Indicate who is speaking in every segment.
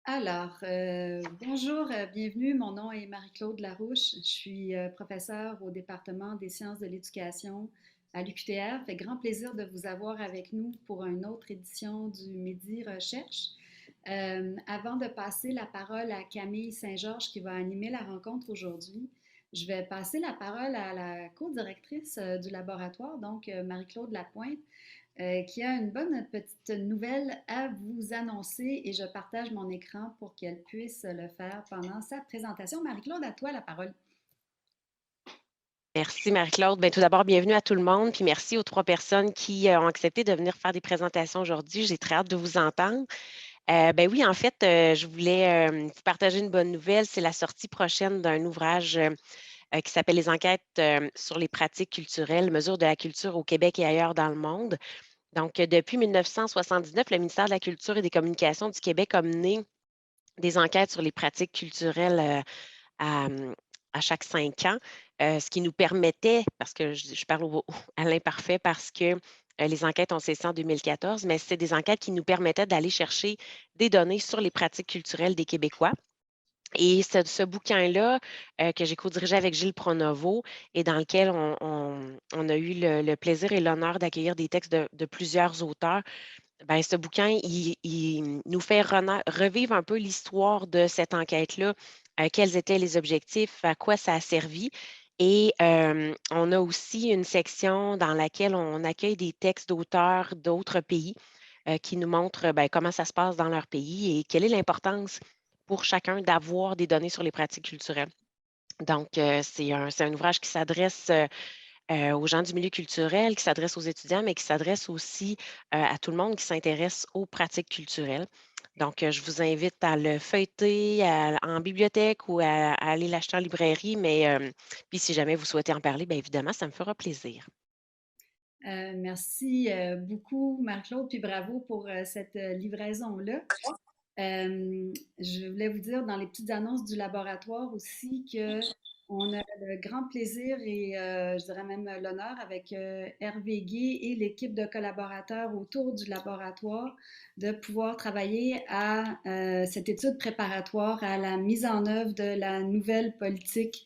Speaker 1: Bonjour, bienvenue. Mon nom est Marie-Claude Larouche. Je suis professeure au département des sciences de l'éducation à l'UQTR. Fait grand plaisir de vous avoir avec nous pour une autre édition du Midi Recherche. Avant de passer la parole à Camille Saint-Georges qui va animer la rencontre aujourd'hui, je vais passer la parole à la co-directrice du laboratoire, donc Marie-Claude Lapointe, qui a une bonne petite nouvelle à vous annoncer et je partage mon écran pour qu'elle puisse le faire pendant sa présentation. Marie-Claude, à toi la parole.
Speaker 2: Merci Marie-Claude. Tout d'abord, bienvenue à tout le monde, puis merci aux trois personnes qui ont accepté de venir faire des présentations aujourd'hui. J'ai très hâte de vous entendre. Oui, en fait, je voulais vous partager une bonne nouvelle. C'est la sortie prochaine d'un ouvrage qui s'appelle Les enquêtes sur les pratiques culturelles, mesures de la culture au Québec et ailleurs dans le monde. Donc, depuis 1979, le ministère de la Culture et des Communications du Québec a mené des enquêtes sur les pratiques culturelles à, à chaque 5 ans, ce qui nous permettait, parce que je parle à l'imparfait parce que les enquêtes ont cessé en 2014, mais c'est des enquêtes qui nous permettaient d'aller chercher des données sur les pratiques culturelles des Québécois. Et ce bouquin-là, que j'ai co-dirigé avec Gilles Pronovo et dans lequel on a eu le plaisir et l'honneur d'accueillir des textes de plusieurs auteurs, ce bouquin, il nous fait revivre un peu l'histoire de cette enquête-là, quels étaient les objectifs, à quoi ça a servi. Et on a aussi une section dans laquelle on accueille des textes d'auteurs d'autres pays qui nous montrent comment ça se passe dans leur pays et quelle est l'importance pour chacun d'avoir des données sur les pratiques culturelles. Donc, c'est un ouvrage qui s'adresse aux gens du milieu culturel, qui s'adresse aux étudiants, mais qui s'adresse aussi à tout le monde qui s'intéresse aux pratiques culturelles. Donc, je vous invite à le feuilleter en bibliothèque ou à aller l'acheter en librairie, mais puis si jamais vous souhaitez en parler, bien évidemment, ça me fera plaisir.
Speaker 1: Merci beaucoup, Marie-Claude, puis bravo pour cette livraison-là. Je voulais vous dire dans les petites annonces du laboratoire aussi que on a le grand plaisir et je dirais même l'honneur avec Hervé Gué et l'équipe de collaborateurs autour du laboratoire de pouvoir travailler à cette étude préparatoire à la mise en œuvre de la nouvelle politique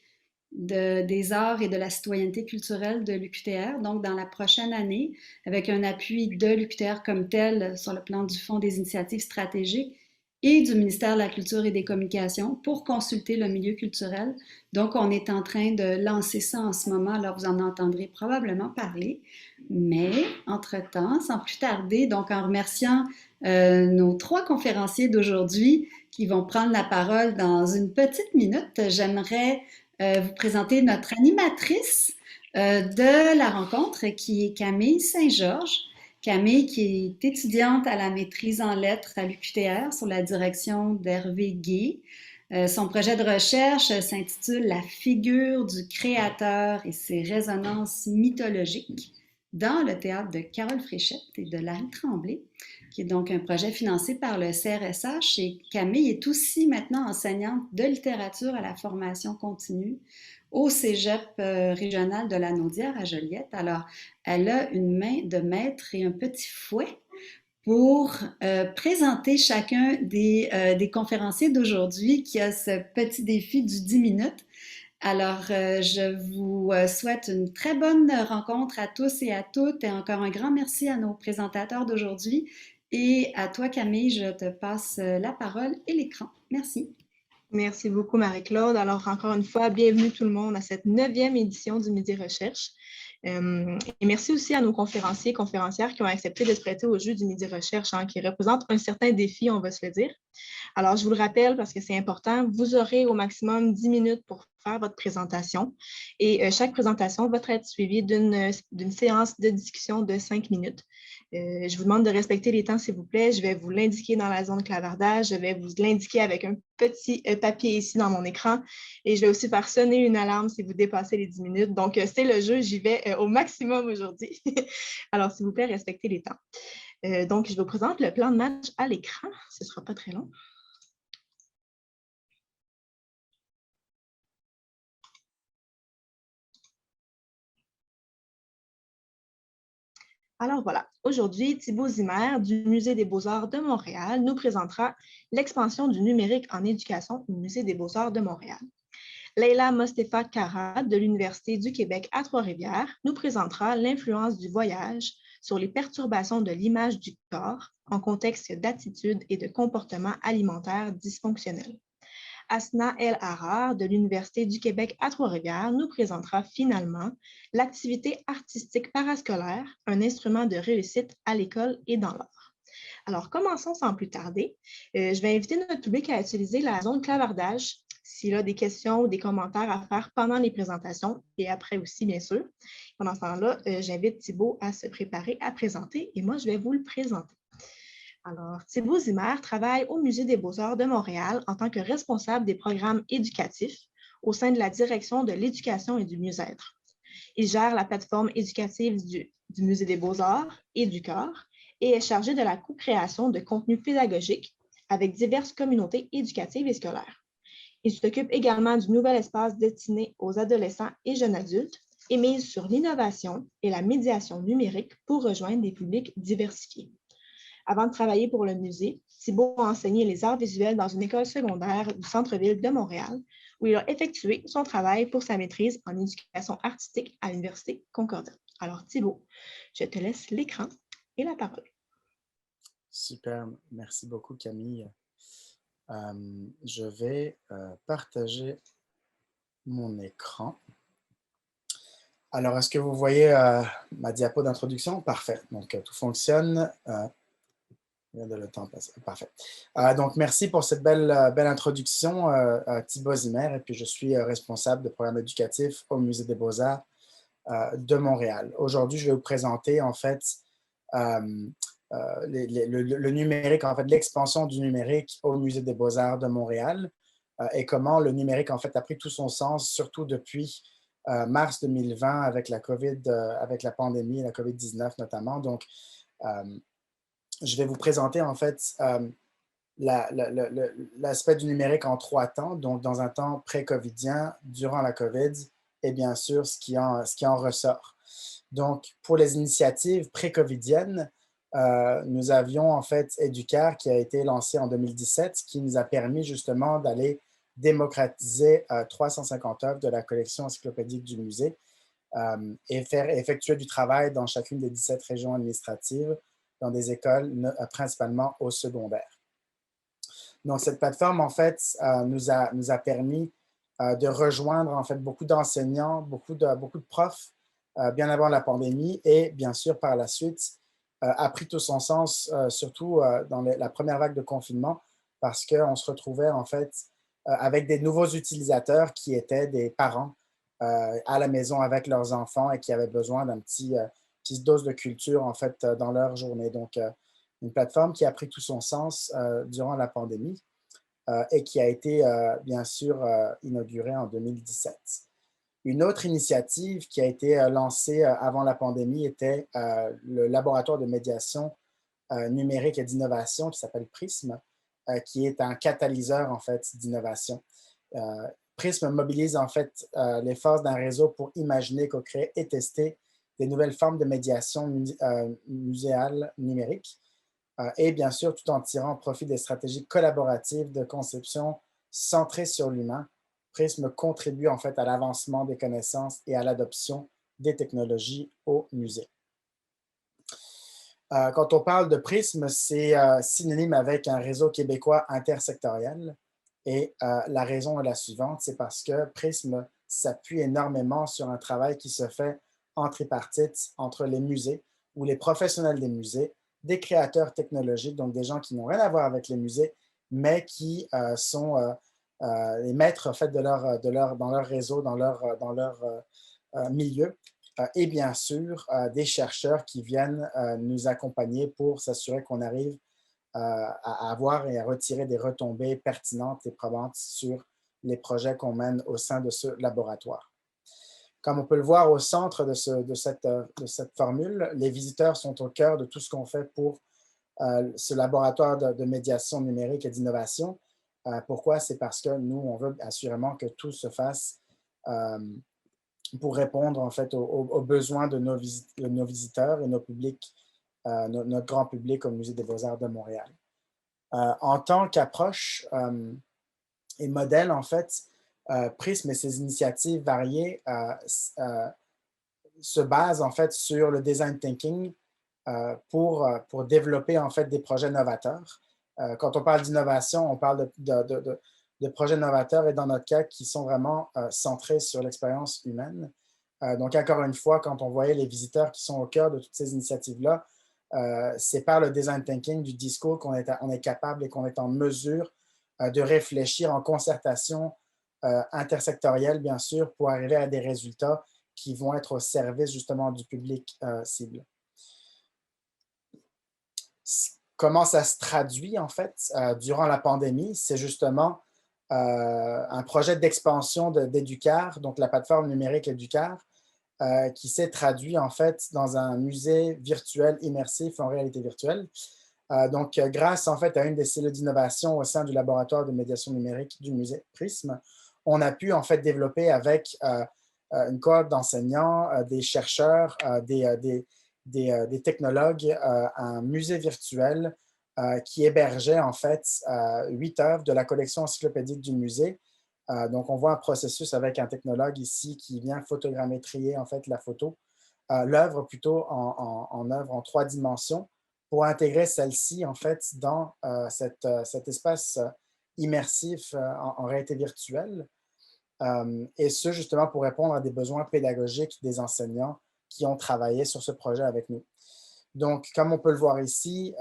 Speaker 1: des arts et de la citoyenneté culturelle de l'UQTR, donc dans la prochaine année, avec un appui de l'UQTR comme tel sur le plan du Fonds des initiatives stratégiques et du ministère de la Culture et des Communications pour consulter le milieu culturel. Donc, on est en train de lancer ça en ce moment. Alors, vous en entendrez probablement parler. Mais, entre-temps, sans plus tarder, donc en remerciant nos trois conférenciers d'aujourd'hui qui vont prendre la parole dans une petite minute, j'aimerais vous présenter notre animatrice de la rencontre qui est Camille Saint-Georges. Camille qui est étudiante à la maîtrise en lettres à l'UQTR sous la direction d'Hervé Gué. Son projet de recherche s'intitule La figure du créateur et ses résonances mythologiques dans le théâtre de Carole Fréchette et de Larry Tremblay, qui est donc un projet financé par le CRSH. Et Camille est aussi maintenant enseignante de littérature à la formation continue au Cégep régional de la Naudière à Joliette. Alors, elle a une main de maître et un petit fouet pour présenter chacun des conférenciers d'aujourd'hui qui a ce petit défi du 10 minutes. Alors, je vous souhaite une très bonne rencontre à tous et à toutes et encore un grand merci à nos présentateurs d'aujourd'hui. Et à toi, Camille, je te passe la parole et l'écran. Merci.
Speaker 3: Merci beaucoup, Marie-Claude. Alors, encore une fois, bienvenue tout le monde à cette 9e édition du Midi Recherche. Et merci aussi à nos conférenciers et conférencières qui ont accepté de se prêter au jeu du Midi Recherche, qui représente un certain défi, on va se le dire. Alors, je vous le rappelle parce que c'est important, vous aurez au maximum 10 minutes pour faire votre présentation et chaque présentation va être suivie d'une séance de discussion de 5 minutes. Je vous demande de respecter les temps, s'il vous plaît. Je vais vous l'indiquer dans la zone clavardage. Je vais vous l'indiquer avec un petit papier ici dans mon écran et je vais aussi faire sonner une alarme si vous dépassez les 10 minutes. Donc, c'est le jeu. J'y vais au maximum aujourd'hui. Alors, s'il vous plaît, respectez les temps. Donc, je vous présente le plan de match à l'écran. Ce ne sera pas très long. Alors voilà, aujourd'hui, Thibaut Zimmer du Musée des beaux-arts de Montréal nous présentera l'expansion du numérique en éducation au Musée des beaux-arts de Montréal. Leila Mostefa Kara de l'Université du Québec à Trois-Rivières nous présentera l'influence du voyage sur les perturbations de l'image du corps en contexte d'attitudes et de comportements alimentaires dysfonctionnels. Asna El Harar de l'Université du Québec à Trois-Rivières nous présentera finalement l'activité artistique parascolaire, un instrument de réussite à l'école et dans l'art. Alors, commençons sans plus tarder. Je vais inviter notre public à utiliser la zone clavardage s'il a des questions ou des commentaires à faire pendant les présentations et après aussi, bien sûr. Pendant ce temps-là, j'invite Thibaut à se préparer à présenter et moi, je vais vous le présenter. Alors, Thibaut Zimmer travaille au Musée des beaux-arts de Montréal en tant que responsable des programmes éducatifs au sein de la direction de l'éducation et du mieux-être. Il gère la plateforme éducative du Musée des beaux-arts et du corps et est chargé de la co-création de contenus pédagogiques avec diverses communautés éducatives et scolaires. Il s'occupe également du nouvel espace destiné aux adolescents et jeunes adultes et mise sur l'innovation et la médiation numérique pour rejoindre des publics diversifiés. Avant de travailler pour le musée, Thibaut a enseigné les arts visuels dans une école secondaire du centre-ville de Montréal, où il a effectué son travail pour sa maîtrise en éducation artistique à l'Université Concordia. Alors Thibaut, je te laisse l'écran et la parole.
Speaker 4: Super, merci beaucoup Camille. Je vais partager mon écran. Alors, est-ce que vous voyez ma diapo d'introduction? Parfait, donc tout fonctionne. De le temps passer. Parfait. Donc, merci pour cette belle introduction, Thibaut Zimmer. Et puis, je suis responsable de programme éducatif au Musée des beaux-arts de Montréal. Aujourd'hui, je vais vous présenter, en fait, le numérique, en fait, l'expansion du numérique au Musée des beaux-arts de Montréal et comment le numérique, en fait, a pris tout son sens, surtout depuis mars 2020 avec la COVID, avec la pandémie, la COVID-19 notamment. Donc, je vais vous présenter en fait l'aspect du numérique en 3 temps, donc dans un temps pré-covidien, durant la COVID et bien sûr ce qui en ressort. Donc pour les initiatives pré-covidiennes, nous avions en fait Educare qui a été lancé en 2017 qui nous a permis justement d'aller démocratiser 350 œuvres de la collection encyclopédique du musée et effectuer du travail dans chacune des 17 régions administratives dans des écoles, principalement au secondaire. Donc, cette plateforme, en fait, nous a permis de rejoindre, en fait, beaucoup d'enseignants, beaucoup de profs, bien avant la pandémie et, bien sûr, par la suite, a pris tout son sens, surtout dans la première vague de confinement, parce qu'on se retrouvait, en fait, avec des nouveaux utilisateurs qui étaient des parents à la maison avec leurs enfants et qui avaient besoin d'un petite dose de culture en fait dans leur journée. Donc, une plateforme qui a pris tout son sens durant la pandémie et qui a été bien sûr inaugurée en 2017. Une autre initiative qui a été lancée avant la pandémie était le laboratoire de médiation numérique et d'innovation qui s'appelle PRISM, qui est un catalyseur en fait d'innovation. PRISM mobilise en fait les forces d'un réseau pour imaginer, co-créer et tester des nouvelles formes de médiation muséale numérique et bien sûr tout en tirant profit des stratégies collaboratives de conception centrées sur l'humain. PRISM contribue en fait à l'avancement des connaissances et à l'adoption des technologies au musée. Quand on parle de PRISM, c'est synonyme avec un réseau québécois intersectoriel. Et la raison est la suivante, c'est parce que PRISM s'appuie énormément sur un travail qui se fait en tripartite entre les musées ou les professionnels des musées, des créateurs technologiques, donc des gens qui n'ont rien à voir avec les musées, mais qui sont les maîtres en fait, dans leur réseau, dans leur milieu, et bien sûr des chercheurs qui viennent nous accompagner pour s'assurer qu'on arrive à avoir et à retirer des retombées pertinentes et probantes sur les projets qu'on mène au sein de ce laboratoire. Comme on peut le voir au centre de cette formule, les visiteurs sont au cœur de tout ce qu'on fait pour ce laboratoire de médiation numérique et d'innovation. Pourquoi? C'est parce que nous, on veut assurément que tout se fasse pour répondre en fait aux besoins de nos visiteurs et nos publics, notre grand public au Musée des Beaux-Arts de Montréal. En tant qu'approche et modèle, en fait, Prism et ses initiatives variées se basent en fait sur le design thinking pour développer en fait des projets novateurs. Quand on parle d'innovation, on parle de projets novateurs et dans notre cas qui sont vraiment centrés sur l'expérience humaine. Donc encore une fois, quand on voyait les visiteurs qui sont au cœur de toutes ces initiatives-là, c'est par le design thinking du discours qu'on est capable et qu'on est en mesure de réfléchir en concertation intersectorielle, bien sûr, pour arriver à des résultats qui vont être au service justement du public cible. Comment ça se traduit en fait durant la pandémie? C'est justement un projet d'expansion d'Educar, donc la plateforme numérique Educar, qui s'est traduit en fait dans un musée virtuel immersif en réalité virtuelle. Donc, grâce en fait à une des cellules d'innovation au sein du laboratoire de médiation numérique du musée Prism, on a pu en fait développer avec une cohorte d'enseignants, des chercheurs, des technologues, un musée virtuel qui hébergeait en fait 8 œuvres de la collection encyclopédique du musée. Donc, on voit un processus avec un technologue ici qui vient photogrammétrier en fait la photo, l'œuvre plutôt en œuvre en 3 dimensions pour intégrer celle-ci en fait dans cet espace immersif en réalité virtuelle. Et ce, justement, pour répondre à des besoins pédagogiques des enseignants qui ont travaillé sur ce projet avec nous. Donc, comme on peut le voir ici,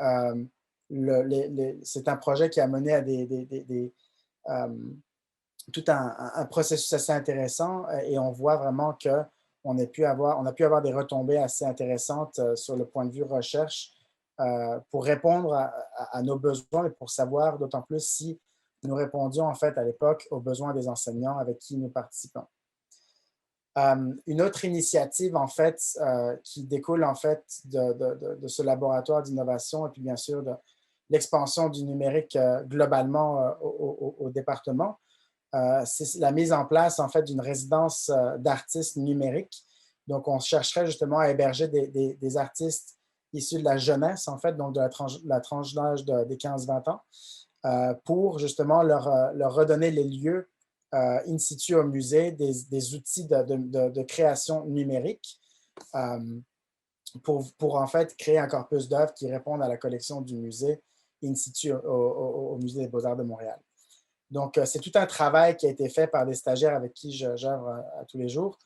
Speaker 4: c'est un projet qui a mené à tout un processus assez intéressant et on voit vraiment qu'on a pu avoir des retombées assez intéressantes sur le point de vue recherche pour répondre à nos besoins et pour savoir d'autant plus si nous répondions en fait à l'époque aux besoins des enseignants avec qui nous participons. Une autre initiative en fait qui découle en fait de ce laboratoire d'innovation et puis bien sûr de l'expansion du numérique globalement au département, c'est la mise en place en fait d'une résidence d'artistes numériques. Donc on chercherait justement à héberger des artistes issus de la jeunesse en fait, donc de la tranche d'âge des 15-20 ans, pour justement leur redonner les lieux in situ au musée, des outils de création numérique pour en fait créer un corpus d'œuvres qui répondent à la collection du musée in situ au Musée des Beaux-Arts de Montréal. Donc, c'est tout un travail qui a été fait par des stagiaires avec qui j'œuvre à tous les jours,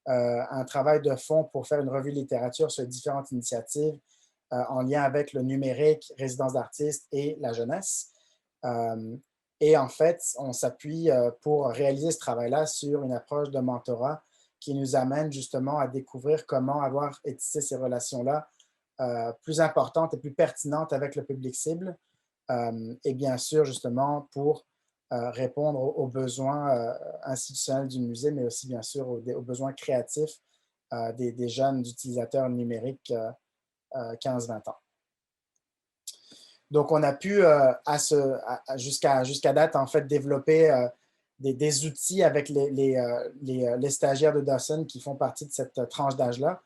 Speaker 4: un travail de fond pour faire une revue de littérature sur différentes initiatives en lien avec le numérique, résidence d'artistes et la jeunesse. Et en fait, on s'appuie pour réaliser ce travail-là sur une approche de mentorat qui nous amène justement à découvrir comment avoir et tisser ces relations-là plus importantes et plus pertinentes avec le public cible. Et bien sûr, justement, pour répondre aux besoins institutionnels du musée, mais aussi bien sûr aux besoins créatifs des jeunes utilisateurs numériques 15-20 ans. Donc, on a pu, jusqu'à date, en fait, développer des outils avec les stagiaires de Dawson qui font partie de cette tranche d'âge-là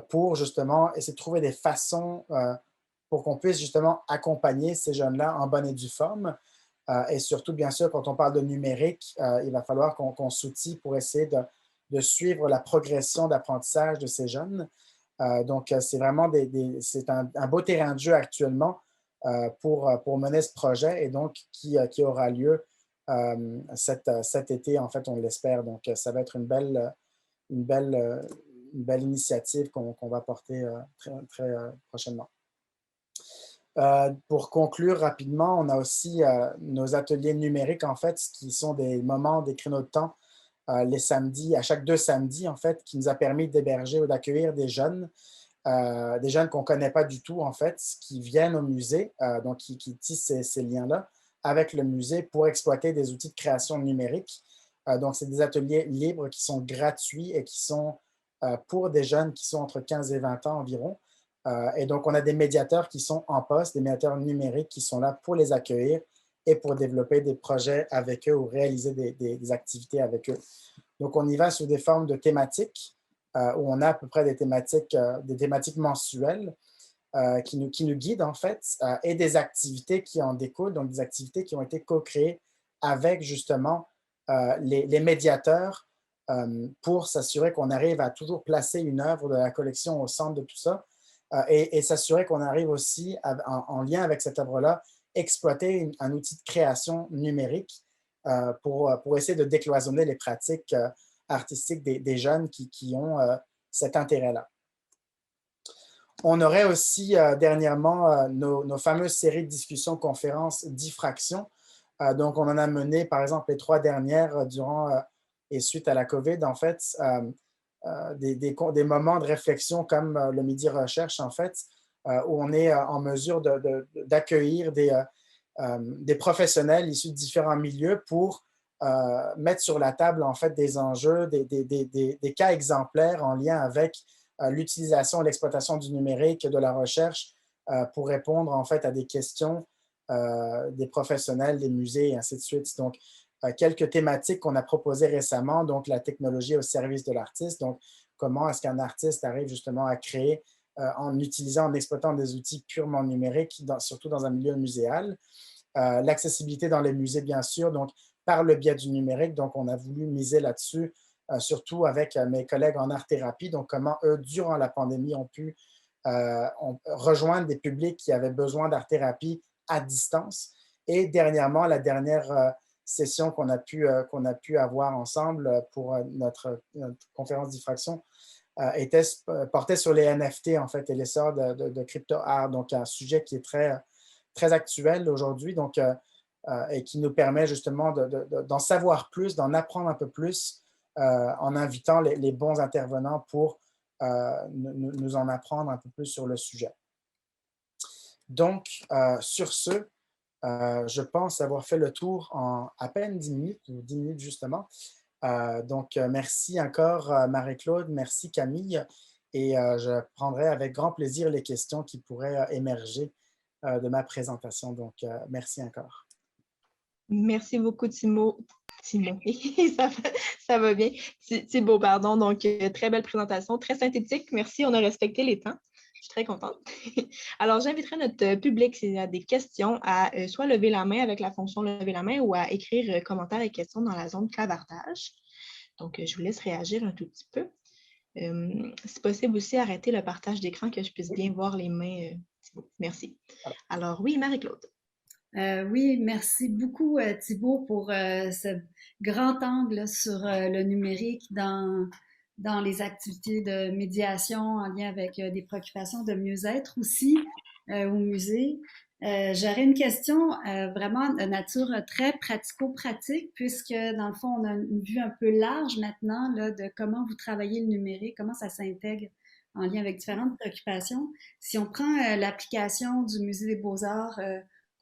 Speaker 4: pour justement essayer de trouver des façons pour qu'on puisse justement accompagner ces jeunes-là en bonne et due forme. Et surtout, bien sûr, quand on parle de numérique, il va falloir qu'on s'outille pour essayer de suivre la progression d'apprentissage de ces jeunes. Donc, c'est vraiment c'est un beau terrain de jeu actuellement pour mener ce projet et donc qui aura lieu cet été, en fait, on l'espère. Donc, ça va être une belle initiative qu'on va porter très, très prochainement. Pour conclure rapidement, on a aussi nos ateliers numériques, en fait, qui sont des moments, des créneaux de temps les samedis, à chaque 2 samedis, en fait, qui nous a permis d'héberger ou d'accueillir des jeunes qu'on ne connaît pas du tout, en fait, qui viennent au musée, donc qui tissent ces liens-là avec le musée pour exploiter des outils de création numérique. Donc, c'est des ateliers libres qui sont gratuits et qui sont pour des jeunes qui sont entre 15 et 20 ans environ. Et donc, on a des médiateurs qui sont en poste, des médiateurs numériques qui sont là pour les accueillir et pour développer des projets avec eux ou réaliser des activités avec eux. Donc, on y va sous des formes de thématiques, où on a à peu près des thématiques mensuelles qui nous guident, en fait, et des activités qui en découlent, donc des activités qui ont été co-créées avec, justement, les médiateurs pour s'assurer qu'on arrive à toujours placer une œuvre de la collection au centre de tout ça et s'assurer qu'on arrive aussi, en lien avec cette œuvre-là, exploiter un outil de création numérique pour essayer de décloisonner les pratiques artistiques des jeunes qui ont cet intérêt-là. On aurait aussi dernièrement nos fameuses séries de discussions, conférences, diffractions. Donc, on en a mené, par exemple, les 3 dernières durant et suite à la COVID, en fait, des moments de réflexion comme le Midi Recherche, en fait, où on est en mesure d'accueillir des professionnels issus de différents milieux pour mettre sur la table, en fait, des enjeux, des cas exemplaires en lien avec l'utilisation et l'exploitation du numérique, de la recherche pour répondre, en fait, à des questions des professionnels, des musées et ainsi de suite. Donc, quelques thématiques qu'on a proposées récemment, donc la technologie au service de l'artiste, donc comment est-ce qu'un artiste arrive justement à créer en utilisant, en exploitant des outils purement numériques, surtout dans un milieu muséal. L'accessibilité dans les musées, bien sûr, donc par le biais du numérique, donc on a voulu miser là-dessus, surtout avec mes collègues en art-thérapie, donc comment eux, durant la pandémie, ont pu rejoindre des publics qui avaient besoin d'art-thérapie à distance. Et dernièrement, la dernière session qu'on a pu avoir ensemble pour notre conférence diffraction portait sur les NFT, en fait, et l'essor de crypto-art, donc un sujet qui est très actuel aujourd'hui, donc, et qui nous permet justement d'en savoir plus, d'en apprendre un peu plus en invitant les bons intervenants pour nous en apprendre un peu plus sur le sujet. Donc, sur ce, je pense avoir fait le tour en à peine 10 minutes, ou 10 minutes justement. Donc, merci encore Marie-Claude, merci Camille, et je prendrai avec grand plaisir les questions qui pourraient émerger de ma présentation. Donc, merci encore.
Speaker 3: Merci beaucoup, Timon. Ça va bien. Thibaut, pardon. Donc, très belle présentation, très synthétique. Merci, on a respecté les temps. Je suis très contente. Alors, j'inviterai notre public, s'il y a des questions, à soit lever la main avec la fonction lever la main ou à écrire commentaires et questions dans la zone clavardage. Donc, je vous laisse réagir un tout petit peu. C'est possible aussi arrêter le partage d'écran que je puisse bien voir les mains. Merci. Alors, oui, Marie-Claude.
Speaker 1: Oui, merci beaucoup Thibaut pour ce grand angle sur le numérique dans les activités de médiation en lien avec des préoccupations de mieux-être aussi au musée. J'aurais une question vraiment de nature très pratico-pratique puisque dans le fond on a une vue un peu large maintenant là, de comment vous travaillez le numérique, comment ça s'intègre en lien avec différentes préoccupations. Si on prend l'application du Musée des Beaux-Arts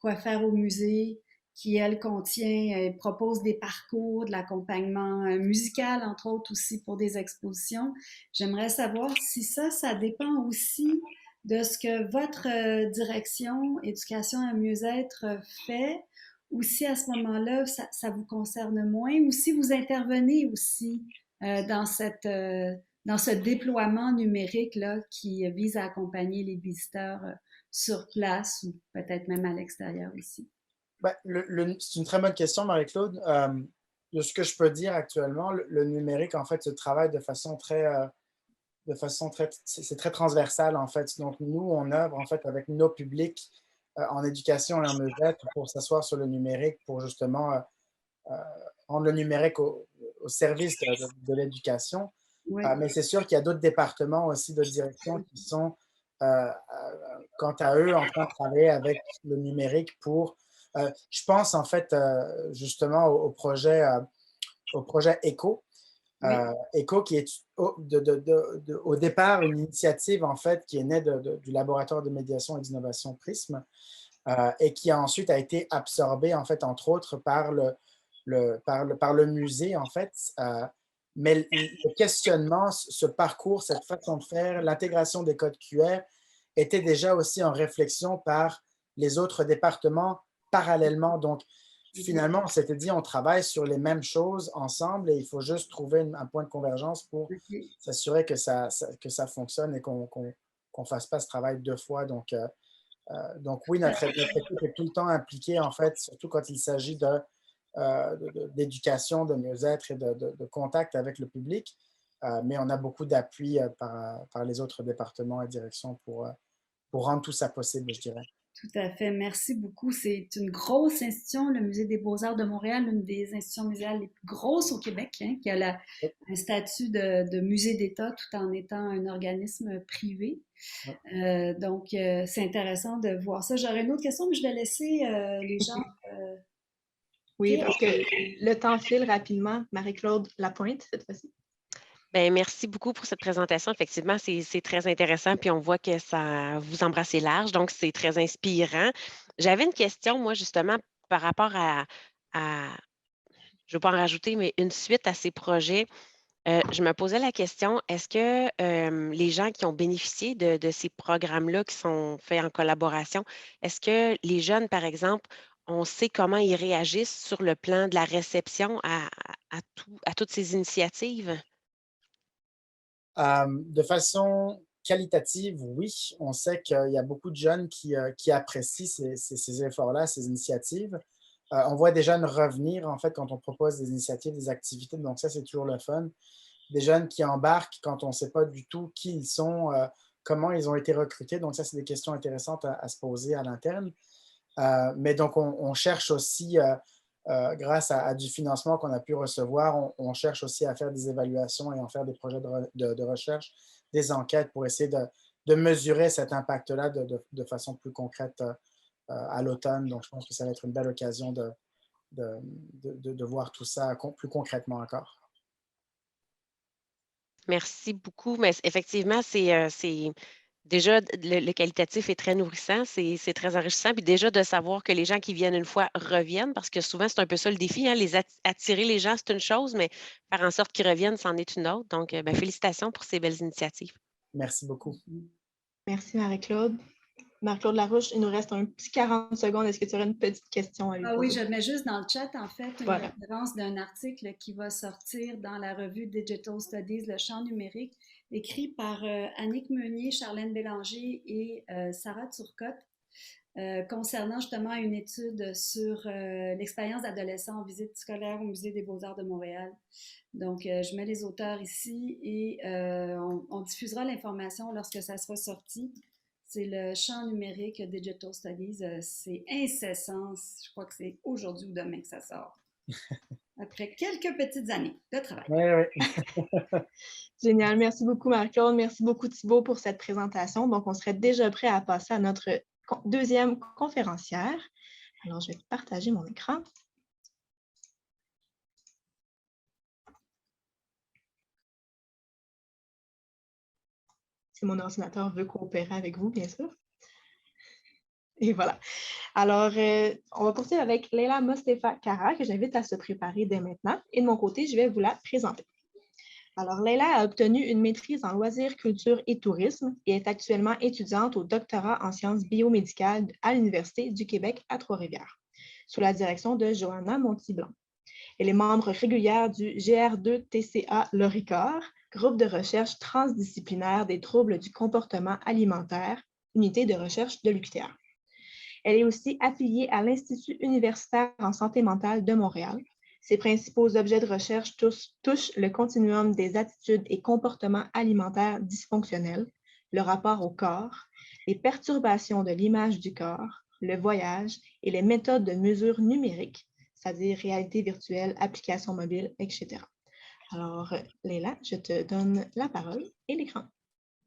Speaker 1: Quoi faire au musée, qui, elle, propose des parcours, de l'accompagnement musical, entre autres aussi pour des expositions. J'aimerais savoir si ça dépend aussi de ce que votre direction éducation et mieux-être fait, ou si à ce moment-là, ça vous concerne moins, ou si vous intervenez aussi dans ce déploiement numérique-là qui vise à accompagner les visiteurs sur place ou peut-être même à l'extérieur aussi?
Speaker 4: Ben, c'est une très bonne question, Marie-Claude. De ce que je peux dire actuellement, le numérique, en fait, se travaille de façon c'est très transversal, en fait. Donc, nous, on œuvre, en fait, avec nos publics en éducation et en mieux-être pour s'asseoir sur le numérique, pour justement rendre le numérique au service de l'éducation.
Speaker 1: Oui.
Speaker 4: Mais c'est sûr qu'il y a d'autres départements aussi, d'autres directions qui sont, quant à eux, en train de travailler avec le numérique pour... je pense, en fait, justement, au projet ECHO.
Speaker 1: Oui.
Speaker 4: ECHO, qui est au départ une initiative, en fait, qui est née du laboratoire de médiation et d'innovation Prisme et qui ensuite a été absorbée, en fait, entre autres, par le musée, en fait. Mais le questionnement, ce parcours, cette façon de faire, l'intégration des codes QR était déjà aussi en réflexion par les autres départements parallèlement. Donc, finalement, on s'était dit, on travaille sur les mêmes choses ensemble et il faut juste trouver un point de convergence pour
Speaker 1: OK.
Speaker 4: s'assurer que ça fonctionne et qu'on ne fasse pas ce travail deux fois. Donc oui, notre équipe est tout le temps impliquée, en fait, surtout quand il s'agit d'éducation, de mieux-être et de contact avec le public. Mais on a beaucoup d'appui par les autres départements et directions pour rendre tout ça possible, je dirais.
Speaker 1: Tout à fait. Merci beaucoup. C'est une grosse institution, le Musée des Beaux-Arts de Montréal, l'une des institutions muséales les plus grosses au Québec, hein, qui a un statut de musée d'État tout en étant un organisme privé. Donc, c'est intéressant de voir ça. J'aurais une autre question, mais je vais laisser les gens.
Speaker 3: Oui,
Speaker 1: OK.
Speaker 3: parce que le temps file rapidement. Marie-Claude Lapointe, cette fois-ci.
Speaker 2: Bien, merci beaucoup pour cette présentation. Effectivement, c'est très intéressant, puis on voit que ça vous embrassez large, donc c'est très inspirant. J'avais une question, moi, justement, par rapport je ne veux pas en rajouter, mais une suite à ces projets. Je me posais la question, est-ce que les gens qui ont bénéficié de ces programmes-là qui sont faits en collaboration, est-ce que les jeunes, par exemple, on sait comment ils réagissent sur le plan de la réception à toutes ces initiatives?
Speaker 4: De façon qualitative, oui. On sait qu'il y a beaucoup de jeunes qui apprécient ces efforts-là, ces initiatives. On voit des jeunes revenir, en fait, quand on propose des initiatives, des activités. Donc ça, c'est toujours le fun. Des jeunes qui embarquent quand on ne sait pas du tout qui ils sont, comment ils ont été recrutés. Donc ça, c'est des questions intéressantes à se poser à l'interne. Mais donc, on cherche aussi, grâce à du financement qu'on a pu recevoir, on cherche aussi à faire des évaluations et en faire des projets de recherche, des enquêtes pour essayer de mesurer cet impact-là de façon plus concrète à l'automne. Donc, je pense que ça va être une belle occasion de voir tout ça plus concrètement encore.
Speaker 2: Merci beaucoup. Mais effectivement, c'est déjà le qualitatif est très nourrissant, c'est très enrichissant. Puis déjà de savoir que les gens qui viennent une fois reviennent, parce que souvent, c'est un peu ça le défi, hein, attirer les gens, c'est une chose, mais faire en sorte qu'ils reviennent, c'en est une autre. Donc, ben, félicitations pour ces belles initiatives.
Speaker 4: Merci beaucoup.
Speaker 3: Merci, Marie-Claude. Marie-Claude Larouche, il nous reste un petit 40 secondes. Est-ce que tu aurais une petite question à lui
Speaker 1: Ah oui,
Speaker 3: poser?
Speaker 1: je mets juste dans le chat, en fait, une
Speaker 3: Voilà.
Speaker 1: référence d'un article qui va sortir dans la revue Digital Studies, le champ numérique, écrit par Annick Meunier, Charlène Bélanger et Sarah Turcotte, concernant justement une étude sur l'expérience d'adolescents en visite scolaire au Musée des Beaux-Arts de Montréal. Donc, je mets les auteurs ici et on diffusera l'information lorsque ça sera sorti. C'est le champ numérique Digital Studies. C'est incessant. Je crois que c'est aujourd'hui ou demain que ça sort. Après quelques petites années de travail.
Speaker 4: Oui, oui.
Speaker 3: Génial. Merci beaucoup, Marie-Claude. Merci beaucoup, Thibault, pour cette présentation. Donc, on serait déjà prêt à passer à notre deuxième conférencière. Alors, je vais partager mon écran. Si mon ordinateur veut coopérer avec vous, bien sûr. Et voilà. Alors, on va poursuivre avec Leila Mostefa Kara, que j'invite à se préparer dès maintenant. Et de mon côté, je vais vous la présenter. Alors, Leila a obtenu une maîtrise en loisirs, culture et tourisme et est actuellement étudiante au doctorat en sciences biomédicales à l'Université du Québec à Trois-Rivières, sous la direction de Johanna Monti-Blanc. Elle est membre régulière du GR2TCA Loricor, groupe de recherche transdisciplinaire des troubles du comportement alimentaire, unité de recherche de l'UQTR. Elle est aussi affiliée à l'Institut universitaire en santé mentale de Montréal. Ses principaux objets de recherche touchent le continuum des attitudes et comportements alimentaires dysfonctionnels, le rapport au corps, les perturbations de l'image du corps, le voyage et les méthodes de mesure numérique, c'est-à-dire réalité virtuelle, applications mobiles, etc. Alors, Leila, je te donne la parole et l'écran.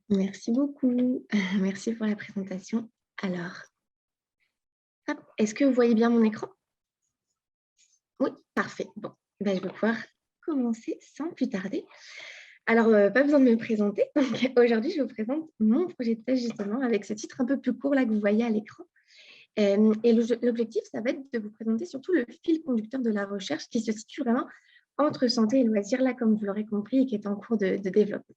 Speaker 5: Merci beaucoup. Merci pour la présentation. Alors, est-ce que vous voyez bien mon écran? Oui, parfait. Bon, ben, je vais pouvoir commencer sans plus tarder. Alors, pas besoin de me présenter. Aujourd'hui, je vous présente mon projet de thèse justement avec ce titre un peu plus court là que vous voyez à l'écran. Et l'objectif, ça va être de vous présenter surtout le fil conducteur de la recherche qui se situe vraiment entre santé et loisirs, là, comme vous l'aurez compris, et qui est en cours de développement.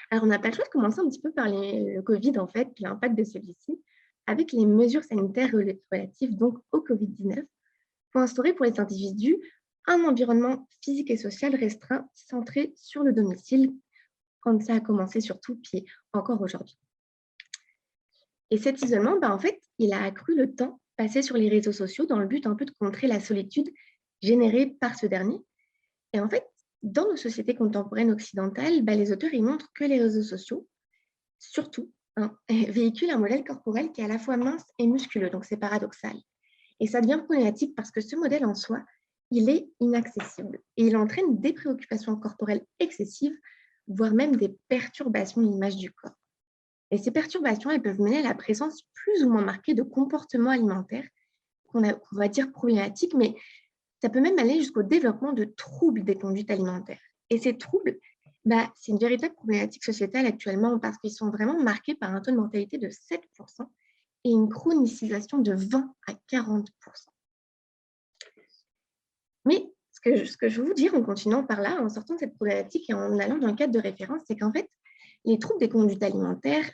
Speaker 5: Alors, on n'a pas le choix de commencer un petit peu par le Covid, en fait, l'impact de celui-ci, avec les mesures sanitaires relatives donc au Covid-19, pour instaurer pour les individus un environnement physique et social restreint centré sur le domicile, quand ça a commencé surtout, puis encore aujourd'hui. Et cet isolement, en fait, il a accru le temps passé sur les réseaux sociaux dans le but un peu de contrer la solitude générée par ce dernier. Et en fait, dans nos sociétés contemporaines occidentales, les auteurs ils montrent que les réseaux sociaux, surtout, véhiculent un modèle corporel qui est à la fois mince et musculeux, donc c'est paradoxal. Et ça devient problématique parce que ce modèle en soi, il est inaccessible et il entraîne des préoccupations corporelles excessives, voire même des perturbations de l'image du corps. Et ces perturbations, elles peuvent mener à la présence plus ou moins marquée de comportements alimentaires qu'on va dire problématiques, mais ça peut même aller jusqu'au développement de troubles des conduites alimentaires. Et ces troubles, c'est une véritable problématique sociétale actuellement parce qu'ils sont vraiment marqués par un taux de mortalité de 7% et une chronicisation de 20 à 40%. Mais ce que je veux vous dire en continuant par là, en sortant de cette problématique et en allant dans le cadre de référence, c'est qu'en fait, les troubles des conduites alimentaires,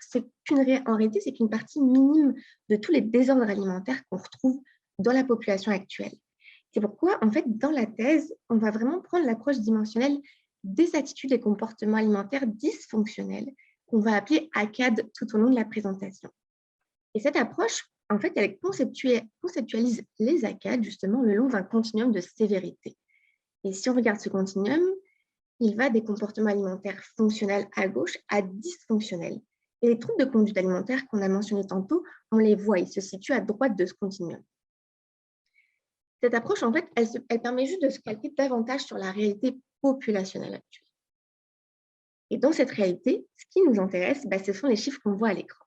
Speaker 5: en réalité, c'est qu'une partie minime de tous les désordres alimentaires qu'on retrouve dans la population actuelle. C'est pourquoi, en fait, dans la thèse, on va vraiment prendre l'approche dimensionnelle des attitudes et comportements alimentaires dysfonctionnels qu'on va appeler ACAD tout au long de la présentation. Et cette approche, en fait, elle conceptualise les ACAD justement le long d'un continuum de sévérité. Et si on regarde ce continuum, il va des comportements alimentaires fonctionnels à gauche à dysfonctionnels. Et les troubles de conduite alimentaire qu'on a mentionnés tantôt, on les voit, ils se situent à droite de ce continuum. Cette approche, en fait, elle permet juste de se calquer davantage sur la réalité populationnelle actuelle. Et dans cette réalité, ce qui nous intéresse, ce sont les chiffres qu'on voit à l'écran.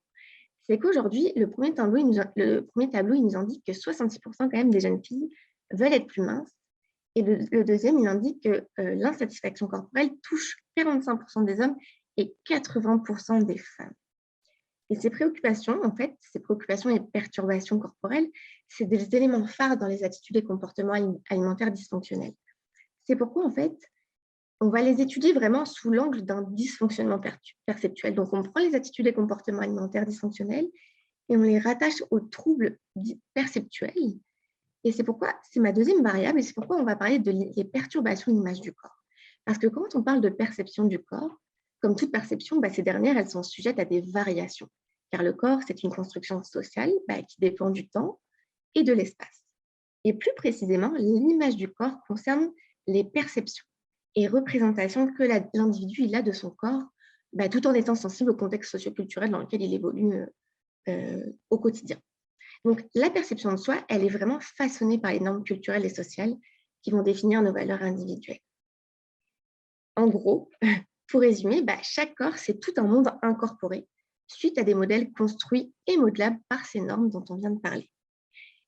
Speaker 5: C'est qu'aujourd'hui, le premier tableau, il nous indique que 66% quand même des jeunes filles veulent être plus minces. Et le deuxième, il indique que l'insatisfaction corporelle touche 45% des hommes et 80% des femmes. Et ces préoccupations, en fait, ces préoccupations et perturbations corporelles, c'est des éléments phares dans les attitudes et comportements alimentaires dysfonctionnels. C'est pourquoi, en fait, on va les étudier vraiment sous l'angle d'un dysfonctionnement perceptuel. Donc, on prend les attitudes et comportements alimentaires dysfonctionnels et on les rattache aux troubles perceptuels. Et c'est pourquoi, c'est ma deuxième variable, et c'est pourquoi on va parler des perturbations de l'image du corps. Parce que quand on parle de perception du corps, comme toute perception, ces dernières, elles sont sujettes à des variations. Car le corps, c'est une construction sociale qui dépend du temps et de l'espace. Et plus précisément, l'image du corps concerne les perceptions et représentations que l'individu a de son corps, tout en étant sensible au contexte socioculturel dans lequel il évolue au quotidien. Donc, la perception de soi, elle est vraiment façonnée par les normes culturelles et sociales qui vont définir nos valeurs individuelles. En gros, pour résumer, chaque corps, c'est tout un monde incorporé suite à des modèles construits et modelables par ces normes dont on vient de parler.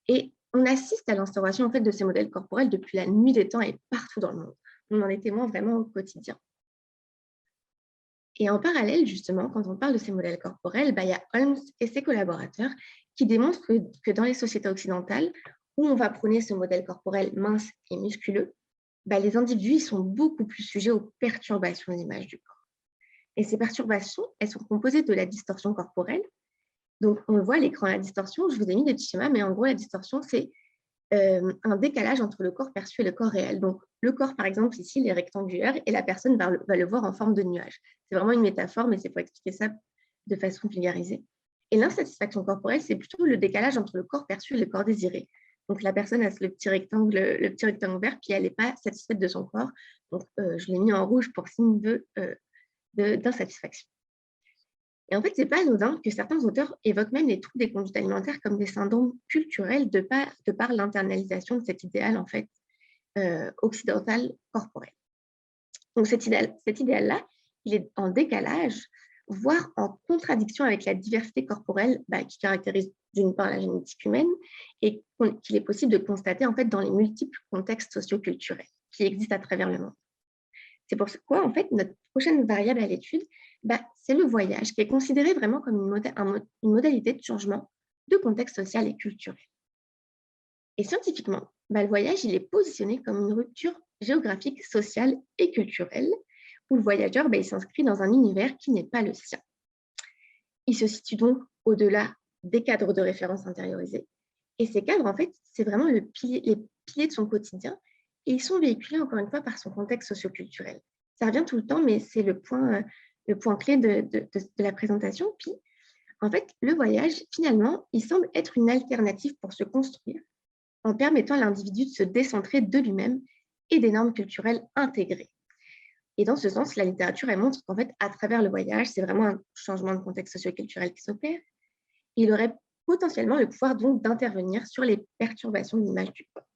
Speaker 5: Et on assiste à l'instauration en fait, de ces modèles corporels depuis la nuit des temps et partout dans le monde. On en est témoin vraiment au quotidien. Et en parallèle, justement, quand on parle de ces modèles corporels, il y a Holmes et ses collaborateurs qui démontrent que dans les sociétés occidentales, où on va prôner ce modèle corporel mince et musculeux, les individus ils sont beaucoup plus sujets aux perturbations de l'image du corps. Et ces perturbations, elles sont composées de la distorsion corporelle. Donc, on le voit à l'écran, la distorsion, je vous ai mis des petits schémas, mais en gros, la distorsion, c'est un décalage entre le corps perçu et le corps réel. Donc, le corps, par exemple, ici, il est rectangulaire et la personne va le voir en forme de nuage. C'est vraiment une métaphore, mais c'est pour expliquer ça de façon vulgarisée. Et l'insatisfaction corporelle, c'est plutôt le décalage entre le corps perçu et le corps désiré. Donc, la personne a le petit rectangle vert, puis elle n'est pas satisfaite de son corps. Donc, je l'ai mis en rouge pour signe d'insatisfaction. Et en fait, ce n'est pas anodin que certains auteurs évoquent même les troubles des conduites alimentaires comme des syndromes culturels de par l'internalisation de cet idéal en fait, occidental corporel. Donc cet idéal-là, il est en décalage, voire en contradiction avec la diversité corporelle qui caractérise d'une part la génétique humaine et qu'il est possible de constater en fait, dans les multiples contextes socioculturels qui existent à travers le monde. C'est pourquoi, en fait, notre prochaine variable à l'étude, c'est le voyage, qui est considéré vraiment comme une modalité de changement de contexte social et culturel. Et scientifiquement, le voyage, il est positionné comme une rupture géographique, sociale et culturelle, où le voyageur, il s'inscrit dans un univers qui n'est pas le sien. Il se situe donc au-delà des cadres de référence intériorisés. Et ces cadres, en fait, c'est vraiment les piliers de son quotidien et ils sont véhiculés encore une fois par son contexte socioculturel. Ça revient tout le temps, mais c'est le point clé de la présentation. Puis, en fait, le voyage, finalement, il semble être une alternative pour se construire en permettant à l'individu de se décentrer de lui-même et des normes culturelles intégrées. Et dans ce sens, la littérature, elle montre qu'en fait, à travers le voyage, c'est vraiment un changement de contexte socio-culturel qui s'opère. Il aurait potentiellement le pouvoir donc d'intervenir sur les perturbations de l'image du corps.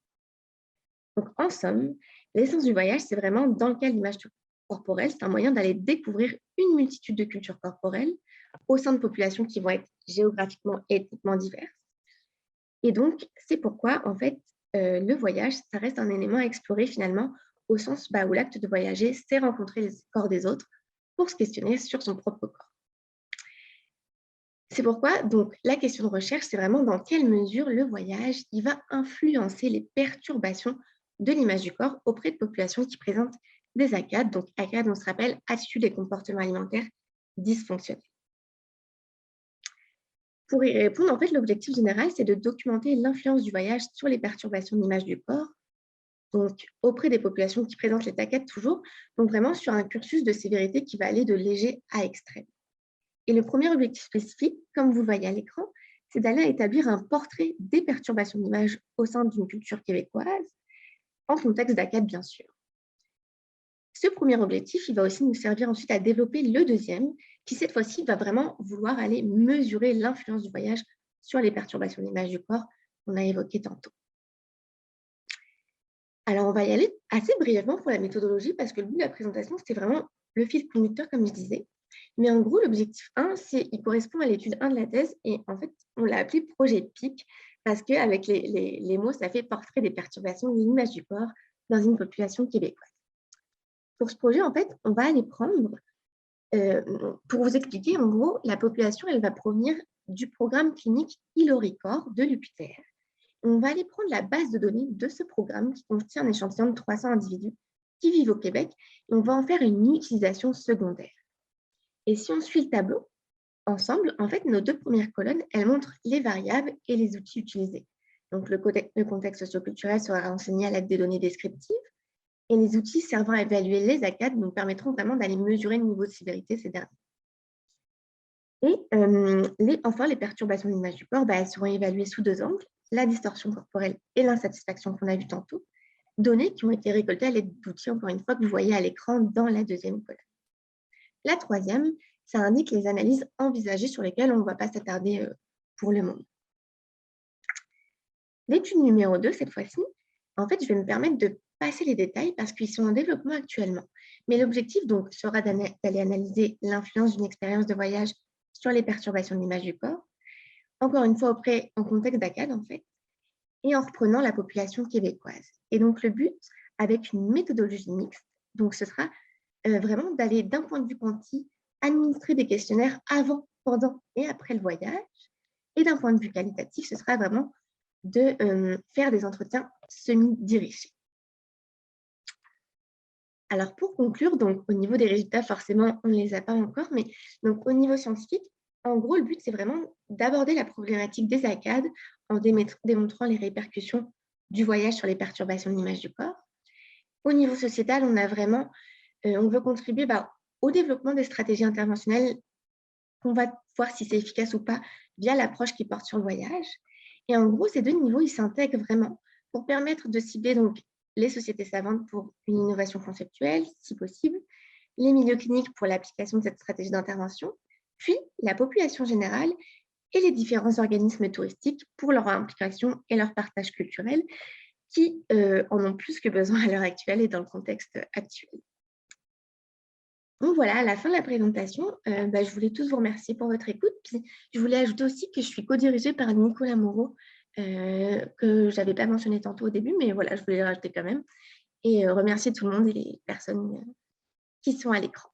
Speaker 5: Donc, en somme, l'essence du voyage, c'est vraiment, dans le cas de l'image corporelle, c'est un moyen d'aller découvrir une multitude de cultures corporelles au sein de populations qui vont être géographiquement et ethniquement diverses. Et donc, c'est pourquoi, en fait, le voyage, ça reste un élément à explorer finalement, au sens où l'acte de voyager, c'est rencontrer les corps des autres pour se questionner sur son propre corps. C'est pourquoi, donc, la question de recherche, c'est vraiment dans quelle mesure le voyage, il va influencer les perturbations de l'image du corps auprès de populations qui présentent des ACAD. Donc, ACAD, on se rappelle, attitudes et comportements alimentaires dysfonctionnels. Pour y répondre, en fait, l'objectif général, c'est de documenter l'influence du voyage sur les perturbations de l'image du corps, donc auprès des populations qui présentent les ACAD toujours, donc vraiment sur un cursus de sévérité qui va aller de léger à extrême. Et le premier objectif spécifique, comme vous le voyez à l'écran, c'est d'aller établir un portrait des perturbations d'image au sein d'une culture québécoise, en contexte d'ACAD bien sûr. Ce premier objectif, il va aussi nous servir ensuite à développer le deuxième, qui cette fois-ci va vraiment vouloir aller mesurer l'influence du voyage sur les perturbations d'image du corps qu'on a évoquées tantôt. Alors, on va y aller assez brièvement pour la méthodologie parce que le but de la présentation, c'était vraiment le fil conducteur, comme je disais. Mais en gros, l'objectif 1, il correspond à l'étude 1 de la thèse et en fait, on l'a appelé projet PIC parce qu'avec les mots, ça fait portrait des perturbations de l'image du corps dans une population québécoise. Pour ce projet, en fait, on va aller prendre, pour vous expliquer, en gros, la population, elle va provenir du programme clinique Iloricor de l'UQTR. On va aller prendre la base de données de ce programme qui contient un échantillon de 300 individus qui vivent au Québec et on va en faire une utilisation secondaire. Et si on suit le tableau ensemble, en fait, nos deux premières colonnes, elles montrent les variables et les outils utilisés. Donc, le contexte socioculturel sera renseigné à l'aide des données descriptives et les outils servant à évaluer les ACAD nous permettront vraiment d'aller mesurer le niveau de sévérité de ces derniers. Et enfin, les perturbations de l'image du corps, elles seront évaluées sous deux angles, la distorsion corporelle et l'insatisfaction qu'on a vu tantôt, données qui ont été récoltées à l'aide d'outils, encore une fois, que vous voyez à l'écran dans la deuxième colonne. La troisième, ça indique les analyses envisagées sur lesquelles on ne va pas s'attarder pour le moment. L'étude numéro 2, cette fois-ci, en fait, je vais me permettre de passer les détails parce qu'ils sont en développement actuellement. Mais l'objectif, donc, sera d'aller analyser l'influence d'une expérience de voyage sur les perturbations de l'image du corps, encore une fois en contexte d'ACAD, en fait, et en reprenant la population québécoise. Et donc, le but, avec une méthodologie mixte, donc ce sera vraiment d'aller d'un point de vue quanti, administrer des questionnaires avant, pendant et après le voyage. Et d'un point de vue qualitatif, ce sera vraiment de faire des entretiens semi-dirigés. Alors, pour conclure, donc, au niveau des résultats, forcément, on ne les a pas encore, mais donc, au niveau scientifique, en gros, le but, c'est vraiment d'aborder la problématique des ACAD en démontrant les répercussions du voyage sur les perturbations de l'image du corps. Au niveau sociétal, on veut contribuer au développement des stratégies interventionnelles qu'on va voir si c'est efficace ou pas via l'approche qui porte sur le voyage. Et en gros, ces deux niveaux, ils s'intègrent vraiment pour permettre de cibler donc, les sociétés savantes pour une innovation conceptuelle, si possible, les milieux cliniques pour l'application de cette stratégie d'intervention, puis la population générale et les différents organismes touristiques pour leur implication et leur partage culturel qui en ont plus que besoin à l'heure actuelle et dans le contexte actuel. Donc voilà, à la fin de la présentation, je voulais tous vous remercier pour votre écoute. Puis je voulais ajouter aussi que je suis co-dirigée par Nicolas Moreau, que je n'avais pas mentionné tantôt au début, mais voilà, je voulais le rajouter quand même. Et remercier tout le monde et les personnes qui sont à l'écran.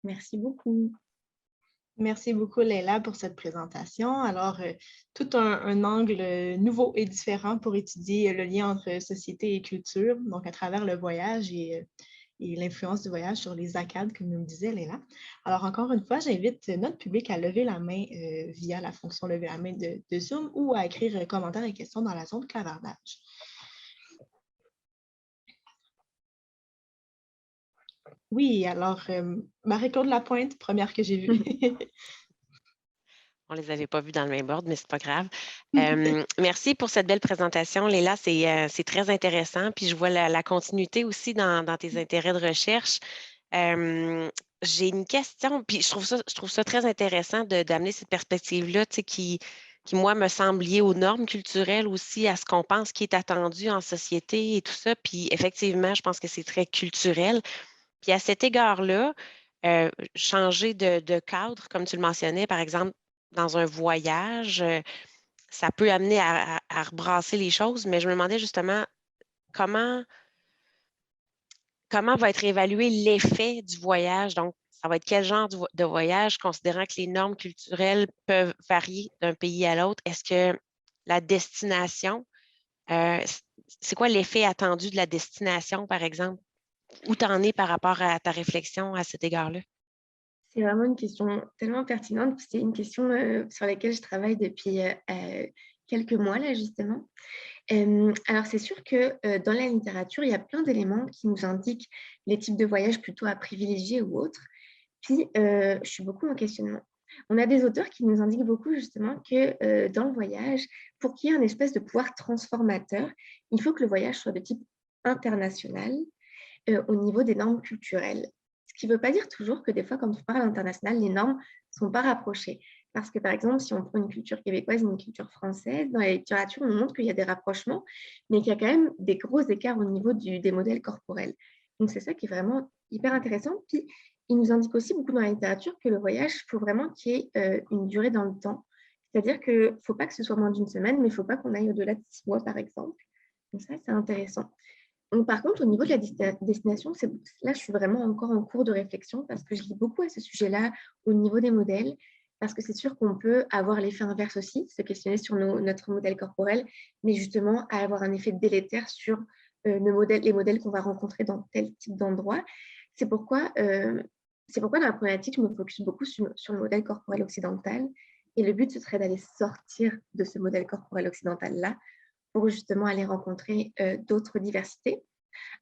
Speaker 5: Merci beaucoup.
Speaker 3: Merci beaucoup, Leila, pour cette présentation. Alors, tout un angle nouveau et différent pour étudier le lien entre société et culture, donc à travers le voyage et l'influence du voyage sur les ACAD, comme nous le disait Leila. Alors, encore une fois, j'invite notre public à lever la main via la fonction lever la main de Zoom ou à écrire commentaires et questions dans la zone clavardage. Oui, alors, Marie-Claude Lapointe, première que j'ai vue.
Speaker 2: On ne les avait pas vus dans le même ordre, mais c'est pas grave. Merci pour cette belle présentation, Léla. C'est très intéressant. Puis je vois la continuité aussi dans tes intérêts de recherche. Euh, j'ai une question, puis je trouve ça très intéressant d'amener cette perspective-là, tu sais, qui, moi, me semble liée aux normes culturelles aussi, à ce qu'on pense qui est attendu en société et tout ça. Puis effectivement, je pense que c'est très culturel. Puis à cet égard-là, changer de cadre, comme tu le mentionnais, par exemple, dans un voyage, ça peut amener à rebrasser les choses, mais je me demandais justement comment, comment va être évalué l'effet du voyage. Donc, ça va être quel genre de voyage, considérant que les normes culturelles peuvent varier d'un pays à l'autre? Est-ce que la destination, euh, c'est quoi l'effet attendu de la destination, par exemple? Où t'en es par rapport à ta réflexion à cet égard-là?
Speaker 5: C'est vraiment une question tellement pertinente. C'est une question sur laquelle je travaille depuis quelques mois, là, justement. Alors, c'est sûr que dans la littérature, il y a plein d'éléments qui nous indiquent les types de voyages plutôt à privilégier ou autres. Puis, je suis beaucoup en questionnement. On a des auteurs qui nous indiquent beaucoup justement que dans le voyage, pour qu'il y ait une espèce de pouvoir transformateur, il faut que le voyage soit de type international au niveau des normes culturelles. Ce qui ne veut pas dire toujours que des fois, quand on parle international, les normes ne sont pas rapprochées. Parce que, par exemple, si on prend une culture québécoise et une culture française, dans la littérature, on montre qu'il y a des rapprochements, mais qu'il y a quand même des gros écarts au niveau des modèles corporels. Donc, c'est ça qui est vraiment hyper intéressant. Puis, il nous indique aussi beaucoup dans la littérature que le voyage, il faut vraiment qu'il y ait une durée dans le temps. C'est-à-dire qu'il ne faut pas que ce soit moins d'une semaine, mais il ne faut pas qu'on aille au-delà de 6 mois, par exemple. Donc, ça, c'est intéressant. Donc, par contre, au niveau de la destination, là, je suis vraiment encore en cours de réflexion parce que je lis beaucoup à ce sujet-là au niveau des modèles, parce que c'est sûr qu'on peut avoir l'effet inverse aussi, se questionner sur notre modèle corporel, mais justement avoir un effet délétère sur les modèles qu'on va rencontrer dans tel type d'endroit. C'est pourquoi, dans la problématique, je me focus beaucoup sur le modèle corporel occidental. Et le but, ce serait d'aller sortir de ce modèle corporel occidental-là pour justement aller rencontrer d'autres diversités.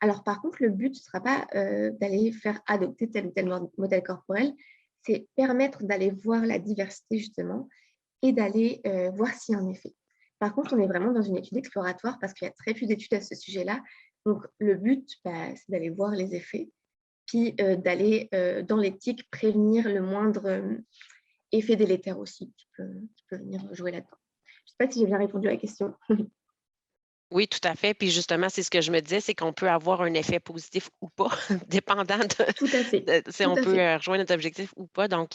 Speaker 5: Alors, par contre, le but ne sera pas d'aller faire adopter tel ou tel modèle corporel, c'est permettre d'aller voir la diversité, justement, et d'aller voir s'il y a un effet. Par contre, on est vraiment dans une étude exploratoire parce qu'il y a très peu d'études à ce sujet-là. Donc, le but, c'est d'aller voir les effets, puis d'aller, dans l'éthique, prévenir le moindre effet délétère aussi qui peut venir jouer là-dedans. Je ne sais pas si j'ai bien répondu à la question.
Speaker 2: Oui, tout à fait. Puis justement, c'est ce que je me disais, c'est qu'on peut avoir un effet positif ou pas, dépendant
Speaker 5: Tout à fait.
Speaker 2: si
Speaker 5: Tout
Speaker 2: on
Speaker 5: à
Speaker 2: peut
Speaker 5: fait.
Speaker 2: rejoindre notre objectif ou pas. Donc,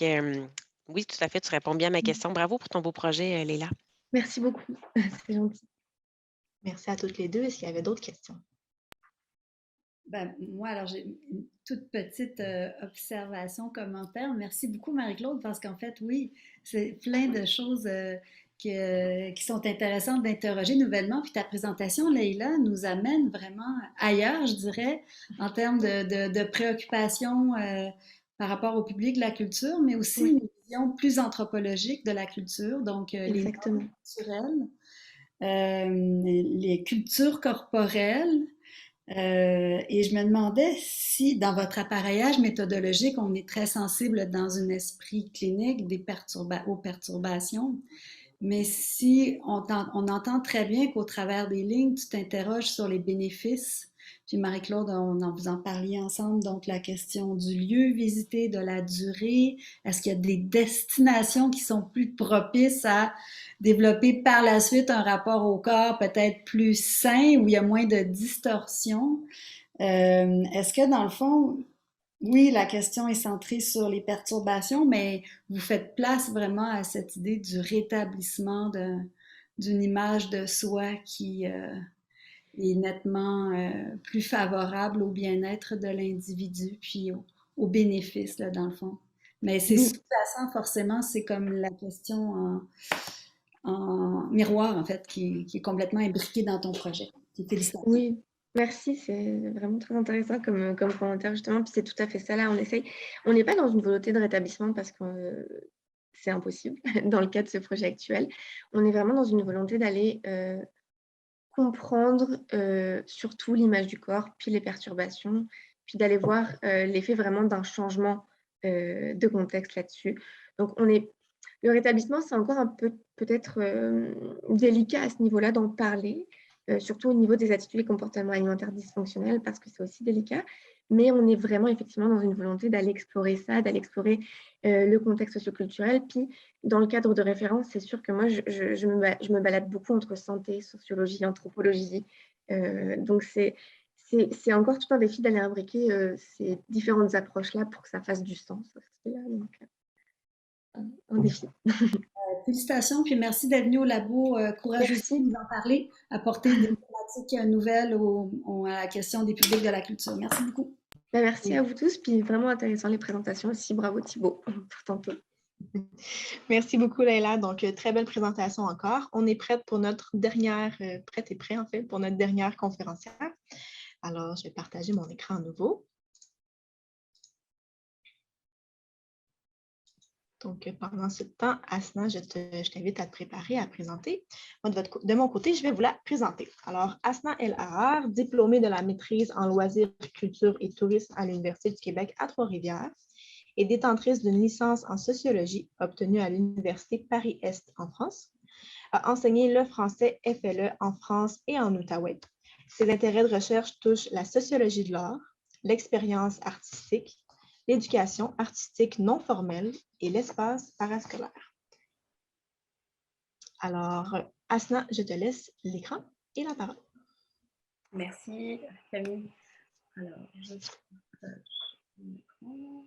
Speaker 2: oui, tout à fait, tu réponds bien à ma question. Bravo pour ton beau projet, Léla.
Speaker 5: Merci beaucoup. C'est gentil.
Speaker 3: Merci à toutes les deux. Est-ce qu'il y avait d'autres questions?
Speaker 1: Ben, moi, alors, j'ai une toute petite observation, commentaire. Merci beaucoup, Marie-Claude, parce qu'en fait, oui, c'est plein de choses qui sont intéressantes d'interroger nouvellement. Puis ta présentation, Leïla, nous amène vraiment ailleurs, je dirais, en termes de préoccupations par rapport au public de la culture, mais aussi
Speaker 5: Oui,
Speaker 1: une vision plus anthropologique de la culture, donc les
Speaker 5: exactement.
Speaker 1: normes culturelles, les cultures corporelles. Et je me demandais si, dans votre appareillage méthodologique, on est très sensible dans un esprit clinique aux perturbations, mais si on entend très bien qu'au travers des lignes, tu t'interroges sur les bénéfices. Puis Marie-Claude, vous en parliez ensemble, donc la question du lieu visité, de la durée. Est-ce qu'il y a des destinations qui sont plus propices à développer par la suite un rapport au corps peut-être plus sain, où il y a moins de distorsion? Est-ce que dans le fond, oui, la question est centrée sur les perturbations, mais vous faites place vraiment à cette idée du rétablissement d'une image de soi qui est nettement plus favorable au bien-être de l'individu, puis au bénéfice, là, dans le fond. Mais c'est
Speaker 5: Oui,
Speaker 1: sous-jacent, forcément, c'est comme la question en miroir, en fait, qui est complètement imbriquée dans ton projet. Félicitations.
Speaker 5: oui. Merci, c'est vraiment très intéressant comme commentaire, justement. Puis c'est tout à fait ça, là, on n'est pas dans une volonté de rétablissement parce que c'est impossible dans le cas de ce projet actuel. On est vraiment dans une volonté d'aller comprendre surtout l'image du corps, puis les perturbations, puis d'aller voir l'effet vraiment d'un changement de contexte là-dessus. Donc, le rétablissement, c'est encore un peu peut-être délicat à ce niveau-là d'en parler, surtout au niveau des attitudes et comportements alimentaires dysfonctionnels, parce que c'est aussi délicat. Mais on est vraiment effectivement dans une volonté d'aller explorer ça, d'aller explorer le contexte socioculturel. Puis, dans le cadre de référence, c'est sûr que moi, je me balade beaucoup entre santé, sociologie, anthropologie. Donc, c'est encore tout un défi d'aller imbriquer ces différentes approches-là pour que ça fasse du sens. Donc, un défi.
Speaker 1: Félicitations, puis merci d'être venu au labo courageusement nous en parler, apporter des thématiques nouvelles à la question des publics de la culture. Merci beaucoup.
Speaker 5: Merci à vous tous, puis vraiment intéressant les présentations aussi. Bravo Thibaut pour tantôt.
Speaker 3: Merci beaucoup Leïla. Donc, très belle présentation encore. On est prête pour notre dernière, prête et prêt en fait, pour notre dernière conférencière. Alors, je vais partager mon écran à nouveau. Donc, pendant ce temps, Asna, je t'invite à te préparer à présenter. Moi, de mon côté, je vais vous la présenter. Alors, Asna El Harar, diplômée de la maîtrise en loisirs, culture et tourisme à l'Université du Québec à Trois-Rivières et détentrice d'une licence en sociologie obtenue à l'Université Paris-Est en France, a enseigné le français FLE en France et en Outaouais. Ses intérêts de recherche touchent la sociologie de l'art, l'expérience artistique, l'éducation artistique non formelle et l'espace parascolaire. Alors, Asna, je te laisse l'écran et la parole.
Speaker 6: Merci, Camille. Alors, je partage l'écran.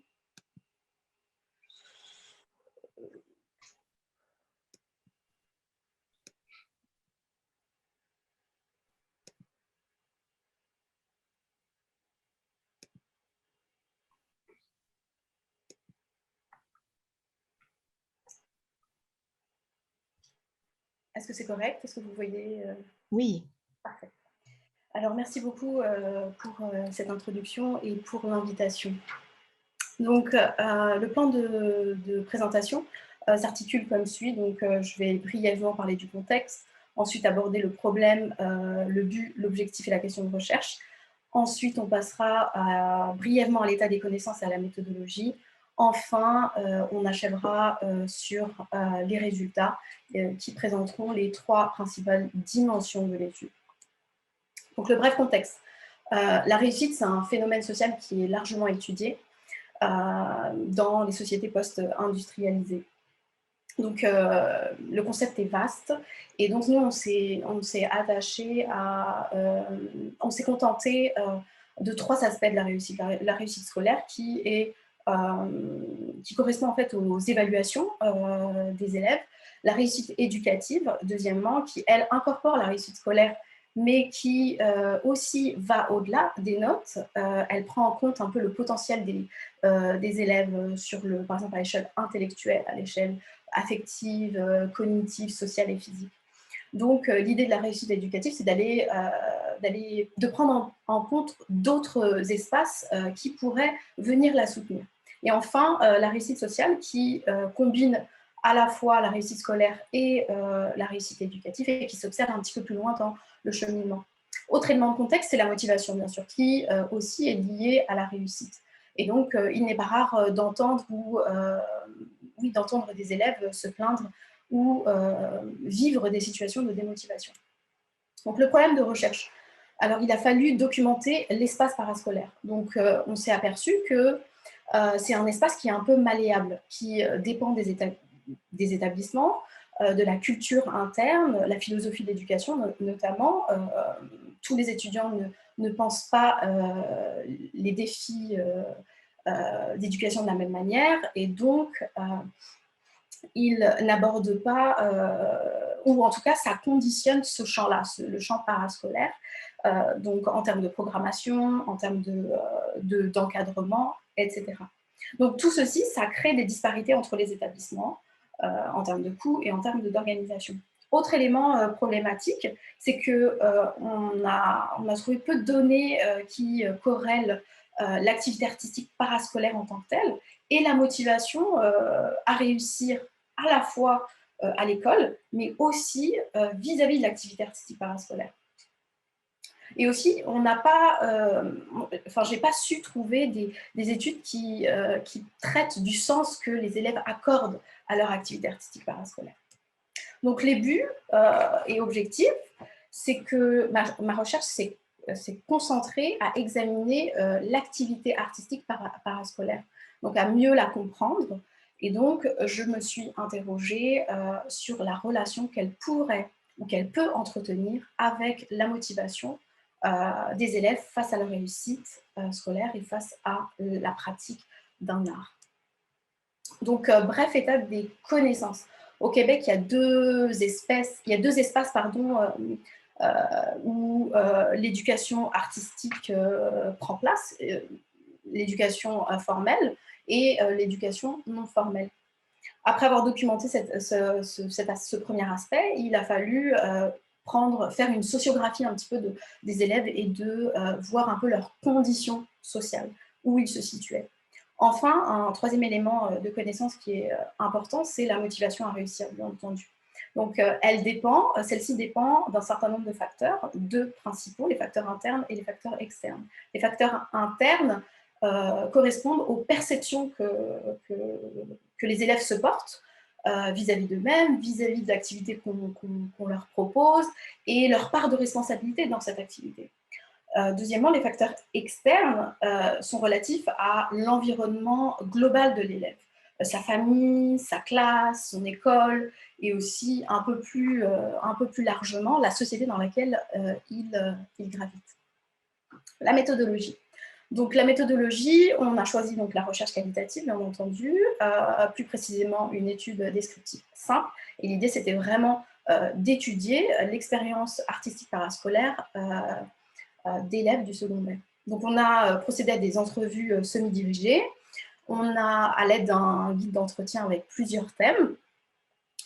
Speaker 6: Est-ce que c'est correct? Est-ce que vous voyez?
Speaker 3: Oui.
Speaker 6: Parfait. Alors, merci beaucoup pour cette introduction et pour l'invitation. Donc, le plan de présentation s'articule comme suit. Donc, je vais brièvement parler du contexte, ensuite aborder le problème, le but, l'objectif et la question de recherche. Ensuite, on passera brièvement à l'état des connaissances et à la méthodologie. Enfin, on achèvera sur les résultats qui présenteront les 3 principales dimensions de l'étude. Donc, le bref contexte. La réussite, c'est un phénomène social qui est largement étudié dans les sociétés post-industrialisées. Donc, le concept est vaste. Et donc, nous, on s'est attaché à... on s'est contenté de 3 aspects de la réussite. La réussite scolaire qui correspond en fait aux évaluations des élèves. La réussite éducative, deuxièmement, qui, elle, incorpore la réussite scolaire, mais qui aussi va au-delà des notes. Elle prend en compte un peu le potentiel des élèves par exemple, à l'échelle intellectuelle, à l'échelle affective, cognitive, sociale et physique. Donc, l'idée de la réussite éducative, c'est de prendre en compte d'autres espaces qui pourraient venir la soutenir. Et enfin, la réussite sociale qui combine à la fois la réussite scolaire et la réussite éducative et qui s'observe un petit peu plus loin dans le cheminement. Autre élément de contexte, c'est la motivation, bien sûr, qui aussi est liée à la réussite. Et donc, il n'est pas rare d'entendre des élèves se plaindre ou vivre des situations de démotivation. Donc, le problème de recherche. Alors, il a fallu documenter l'espace parascolaire. Donc, on s'est aperçu que c'est un espace qui est un peu malléable, qui dépend des établissements, de la culture interne, la philosophie de l'éducation notamment. Tous les étudiants ne pensent pas les défis d'éducation de la même manière et donc ils n'abordent pas, ou en tout cas ça conditionne ce champ-là, le champ parascolaire, donc en termes de programmation, en termes d'encadrement, etc. Donc tout ceci, ça crée des disparités entre les établissements, en termes de coûts et en termes d'organisation. Autre élément problématique, c'est qu'on a trouvé peu de données qui corrèlent l'activité artistique parascolaire en tant que telle et la motivation à réussir à la fois à l'école, mais aussi vis-à-vis de l'activité artistique parascolaire. Et aussi, on n'a pas, j'ai pas su trouver des études qui traitent du sens que les élèves accordent à leur activité artistique parascolaire. Donc, les buts et objectifs, c'est que ma recherche s'est concentrée à examiner l'activité artistique parascolaire, donc à mieux la comprendre. Et donc, je me suis interrogée sur la relation qu'elle pourrait ou qu'elle peut entretenir avec la motivation des élèves face à leur réussite scolaire et face à la pratique d'un art. Donc, bref état des connaissances. Au Québec, il y a deux espaces où l'éducation artistique prend place, l'éducation formelle et l'éducation non formelle. Après avoir documenté ce premier aspect, il a fallu faire une sociographie un petit peu des élèves et de voir un peu leurs conditions sociales, où ils se situaient. Enfin, un troisième élément de connaissance qui est important, c'est la motivation à réussir, bien entendu. Donc, celle-ci dépend d'un certain nombre de facteurs, deux principaux, les facteurs internes et les facteurs externes. Les facteurs internes correspondent aux perceptions que les élèves se portent vis-à-vis d'eux-mêmes, vis-à-vis de l'activité qu'on leur propose et leur part de responsabilité dans cette activité. Deuxièmement, les facteurs externes sont relatifs à l'environnement global de l'élève, sa famille, sa classe, son école et aussi un peu plus largement la société dans laquelle il gravite. La méthodologie. Donc, la méthodologie, on a choisi donc, la recherche qualitative, bien entendu, plus précisément une étude descriptive simple. Et l'idée, c'était vraiment d'étudier l'expérience artistique parascolaire d'élèves du secondaire. Donc, on a procédé à des entrevues semi-dirigées. On a, à l'aide d'un guide d'entretien avec plusieurs thèmes,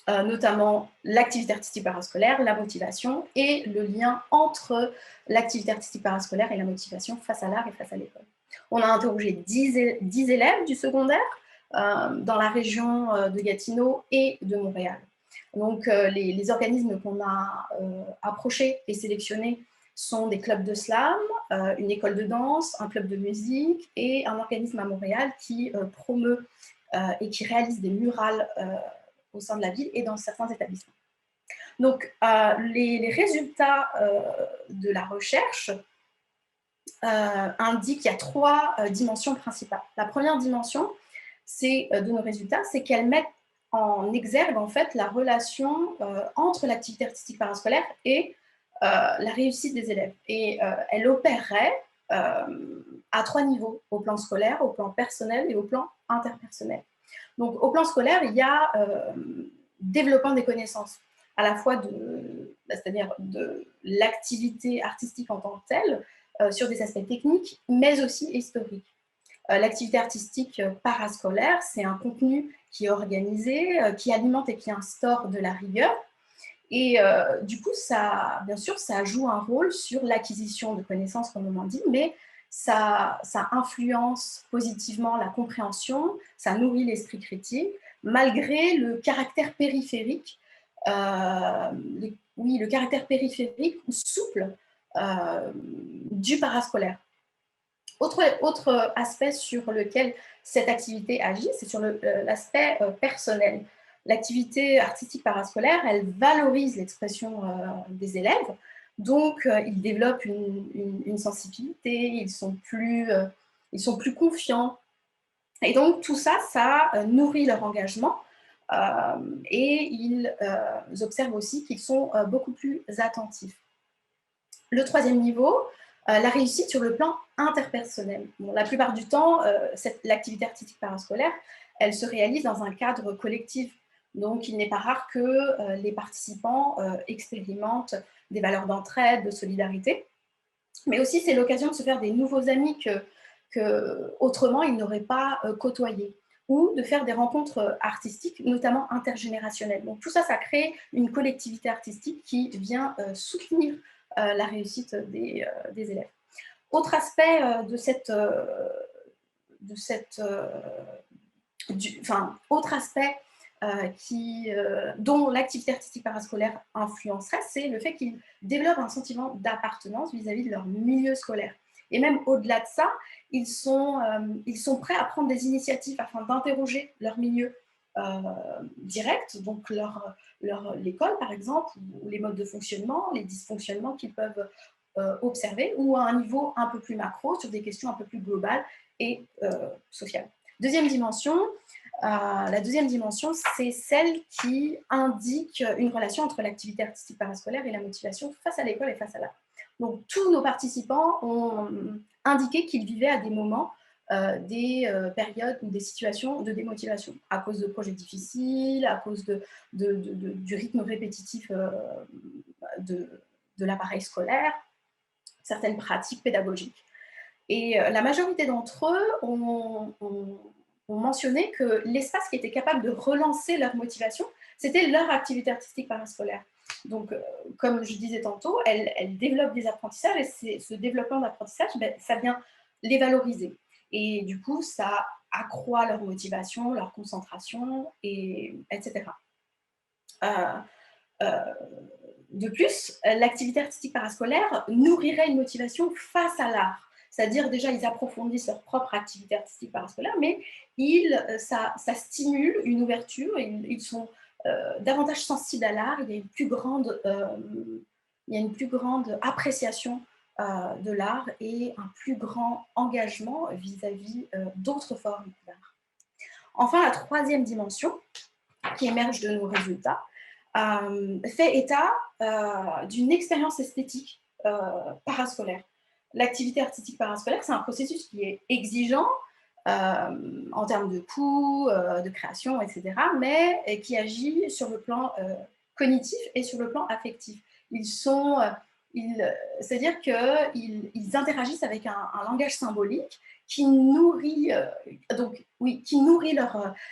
Speaker 6: notamment l'activité artistique parascolaire, la motivation et le lien entre l'activité artistique parascolaire et la motivation face à l'art et face à l'école. On a interrogé 10 élèves du secondaire dans la région de Gatineau et de Montréal. Donc, les organismes qu'on a approchés et sélectionnés sont des clubs de slam, une école de danse, un club de musique et un organisme à Montréal qui promeut et qui réalise des murales au sein de la ville et dans certains établissements. Donc, les résultats de la recherche indiquent qu'il y a trois dimensions principales. La première dimension de nos résultats, c'est qu'elles mettent en exergue en fait la relation entre l'activité artistique parascolaire et la réussite des élèves. Et elle opérerait à trois niveaux, au plan scolaire, au plan personnel et au plan interpersonnel. Donc, au plan scolaire, il y a développement des connaissances, à la fois c'est-à-dire de l'activité artistique en tant que telle, sur des aspects techniques, mais aussi historiques. L'activité artistique parascolaire, c'est un contenu qui est organisé, qui alimente et qui instaure de la rigueur. Et du coup, bien sûr, ça joue un rôle sur l'acquisition de connaissances, comme on en dit, mais ça influence positivement la compréhension, ça nourrit l'esprit critique, malgré le caractère périphérique, le caractère périphérique ou souple du parascolaire. Autre aspect sur lequel cette activité agit, c'est sur l'aspect personnel. L'activité artistique parascolaire, elle valorise l'expression des élèves, donc ils développent une sensibilité, ils sont plus confiants. Et donc tout ça, ça nourrit leur engagement et ils observent aussi qu'ils sont beaucoup plus attentifs. Le troisième niveau, la réussite sur le plan interpersonnel. Bon, la plupart du temps, l'activité artistique parascolaire, elle se réalise dans un cadre collectif. Donc, il n'est pas rare que les participants expérimentent des valeurs d'entraide, de solidarité. Mais aussi, c'est l'occasion de se faire des nouveaux amis que autrement, ils n'auraient pas côtoyés. Ou de faire des rencontres artistiques, notamment intergénérationnelles. Donc, tout ça, ça crée une collectivité artistique qui vient soutenir la réussite des élèves. Autre aspect autre aspect dont l'activité artistique parascolaire influencerait, c'est le fait qu'ils développent un sentiment d'appartenance vis-à-vis de leur milieu scolaire. Et même au-delà de ça, ils sont prêts à prendre des initiatives afin d'interroger leur milieu direct, donc l'école par exemple, ou les modes de fonctionnement, les dysfonctionnements qu'ils peuvent observer, ou à un niveau un peu plus macro, sur des questions un peu plus globales et sociales. La deuxième dimension, c'est celle qui indique une relation entre l'activité artistique parascolaire et la motivation face à l'école et face à l'art. Donc, tous nos participants ont indiqué qu'ils vivaient à des moments des périodes ou des situations de démotivation à cause de projets difficiles, à cause du rythme répétitif de l'appareil scolaire, certaines pratiques pédagogiques. Et la majorité d'entre eux ont mentionné que l'espace qui était capable de relancer leur motivation, c'était leur activité artistique parascolaire. Donc, comme je disais tantôt, elles développent des apprentissages et ce développement d'apprentissage, ça vient les valoriser. Et du coup, ça accroît leur motivation, leur concentration, etc. De plus, l'activité artistique parascolaire nourrirait une motivation face à l'art. C'est-à-dire, déjà, ils approfondissent leur propre activité artistique parascolaire, mais ça stimule une ouverture, ils sont davantage sensibles à l'art, il y a une plus grande appréciation de l'art et un plus grand engagement vis-à-vis d'autres formes d'art. Enfin, la troisième dimension qui émerge de nos résultats fait état d'une expérience esthétique parascolaire. L'activité artistique parascolaire, c'est un processus qui est exigeant en termes de coûts, de création, etc., mais qui agit sur le plan cognitif et sur le plan affectif. C'est-à-dire qu'ils interagissent avec un langage symbolique qui nourrit,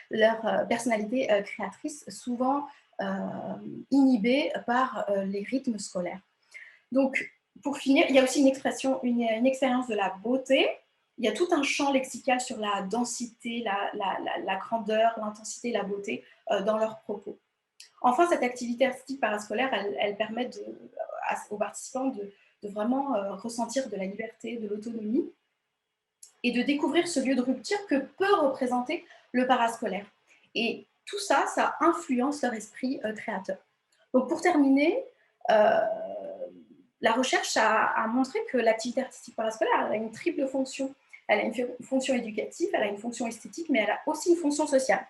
Speaker 6: leur personnalité créatrice, souvent inhibée par les rythmes scolaires. Donc, pour finir, il y a aussi une expérience de la beauté. Il y a tout un champ lexical sur la densité, la grandeur, l'intensité, la beauté dans leurs propos. Enfin, cette activité artistique parascolaire, elle permet aux participants de vraiment ressentir de la liberté, de l'autonomie et de découvrir ce lieu de rupture que peut représenter le parascolaire. Et tout ça, ça influence leur esprit créateur. Donc, pour terminer, la recherche a montré que l'activité artistique parascolaire a une triple fonction. Elle a une fonction éducative, elle a une fonction esthétique, mais elle a aussi une fonction sociale.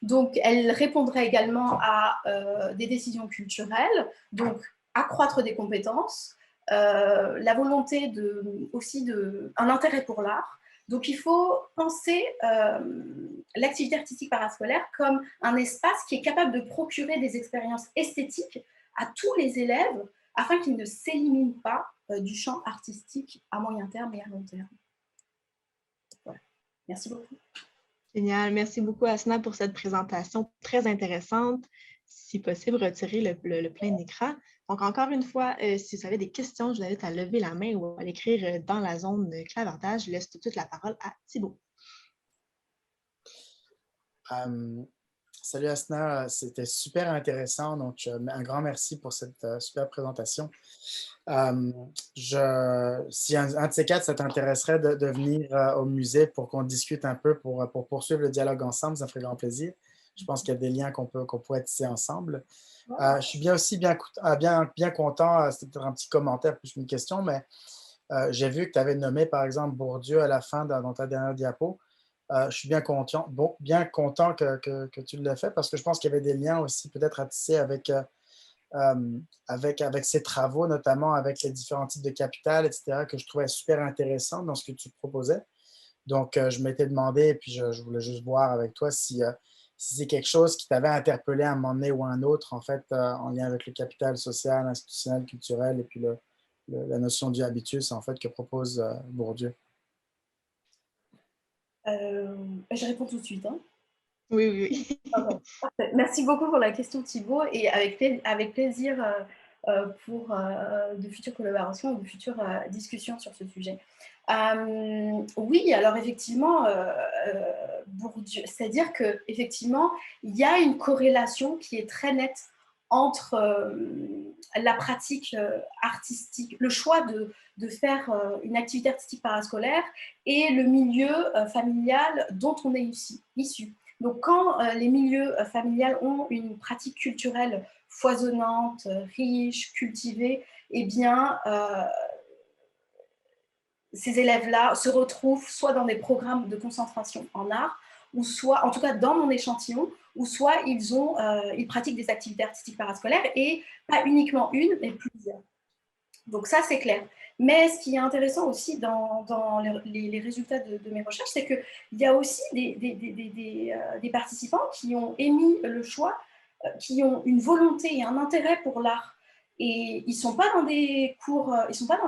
Speaker 6: Donc, elle répondrait également à des décisions culturelles, donc accroître des compétences, la volonté un intérêt pour l'art. Donc, il faut penser l'activité artistique parascolaire comme un espace qui est capable de procurer des expériences esthétiques à tous les élèves afin qu'ils ne s'éliminent pas du champ artistique à moyen terme et à long terme. Voilà. Merci beaucoup.
Speaker 3: Génial. Merci beaucoup, Asna, pour cette présentation très intéressante. Si possible, retirez le plein d'écran. Donc, encore une fois, si vous avez des questions, je vous invite à lever la main ou à l'écrire dans la zone de clavardage. Je laisse tout de suite la parole à Thibaut.
Speaker 4: Salut Asna, c'était super intéressant. Donc, un grand merci pour cette super présentation. Si un de ces quatre, ça t'intéresserait de venir au musée pour qu'on discute un peu, pour poursuivre le dialogue ensemble, ça ferait grand plaisir. Je pense qu'il y a des liens qu'on pourrait tisser ensemble. Je suis bien content, c'est peut-être un petit commentaire plus qu'une question, mais j'ai vu que tu avais nommé par exemple Bourdieu à la fin dans ta dernière diapo. Je suis bien content que tu l'aies fait parce que je pense qu'il y avait des liens aussi peut-être à tisser avec ces travaux, notamment avec les différents types de capital, etc., que je trouvais super intéressant dans ce que tu proposais. Donc, je m'étais demandé, et puis je voulais juste voir avec toi si c'est quelque chose qui t'avait interpellé à un moment donné ou à un autre, en fait, en lien avec le capital social, institutionnel, culturel, et puis la notion du habitus, en fait, que propose Bourdieu.
Speaker 6: Je réponds tout de suite. Hein.
Speaker 3: Oui.
Speaker 6: Okay. Merci beaucoup pour la question, Thibaut, et avec plaisir pour de futures collaborations ou de futures discussions sur ce sujet. Oui, alors effectivement, Bourdieu. C'est-à-dire qu'effectivement, il y a une corrélation qui est très nette entre la pratique artistique, le choix de faire une activité artistique parascolaire et le milieu familial dont on est issu. Donc, quand les milieux familiaux ont une pratique culturelle foisonnante, riche, cultivée, eh bien, ces élèves-là se retrouvent soit dans des programmes de concentration en art, ou soit, en tout cas dans mon échantillon, ou soit ils pratiquent des activités artistiques parascolaires, et pas uniquement une, mais plusieurs. Donc ça, c'est clair. Mais ce qui est intéressant aussi dans les résultats de mes recherches, c'est qu'il y a aussi des participants qui ont émis le choix, qui ont une volonté et un intérêt pour l'art. Et ils ne sont pas dans des cours, ils sont pas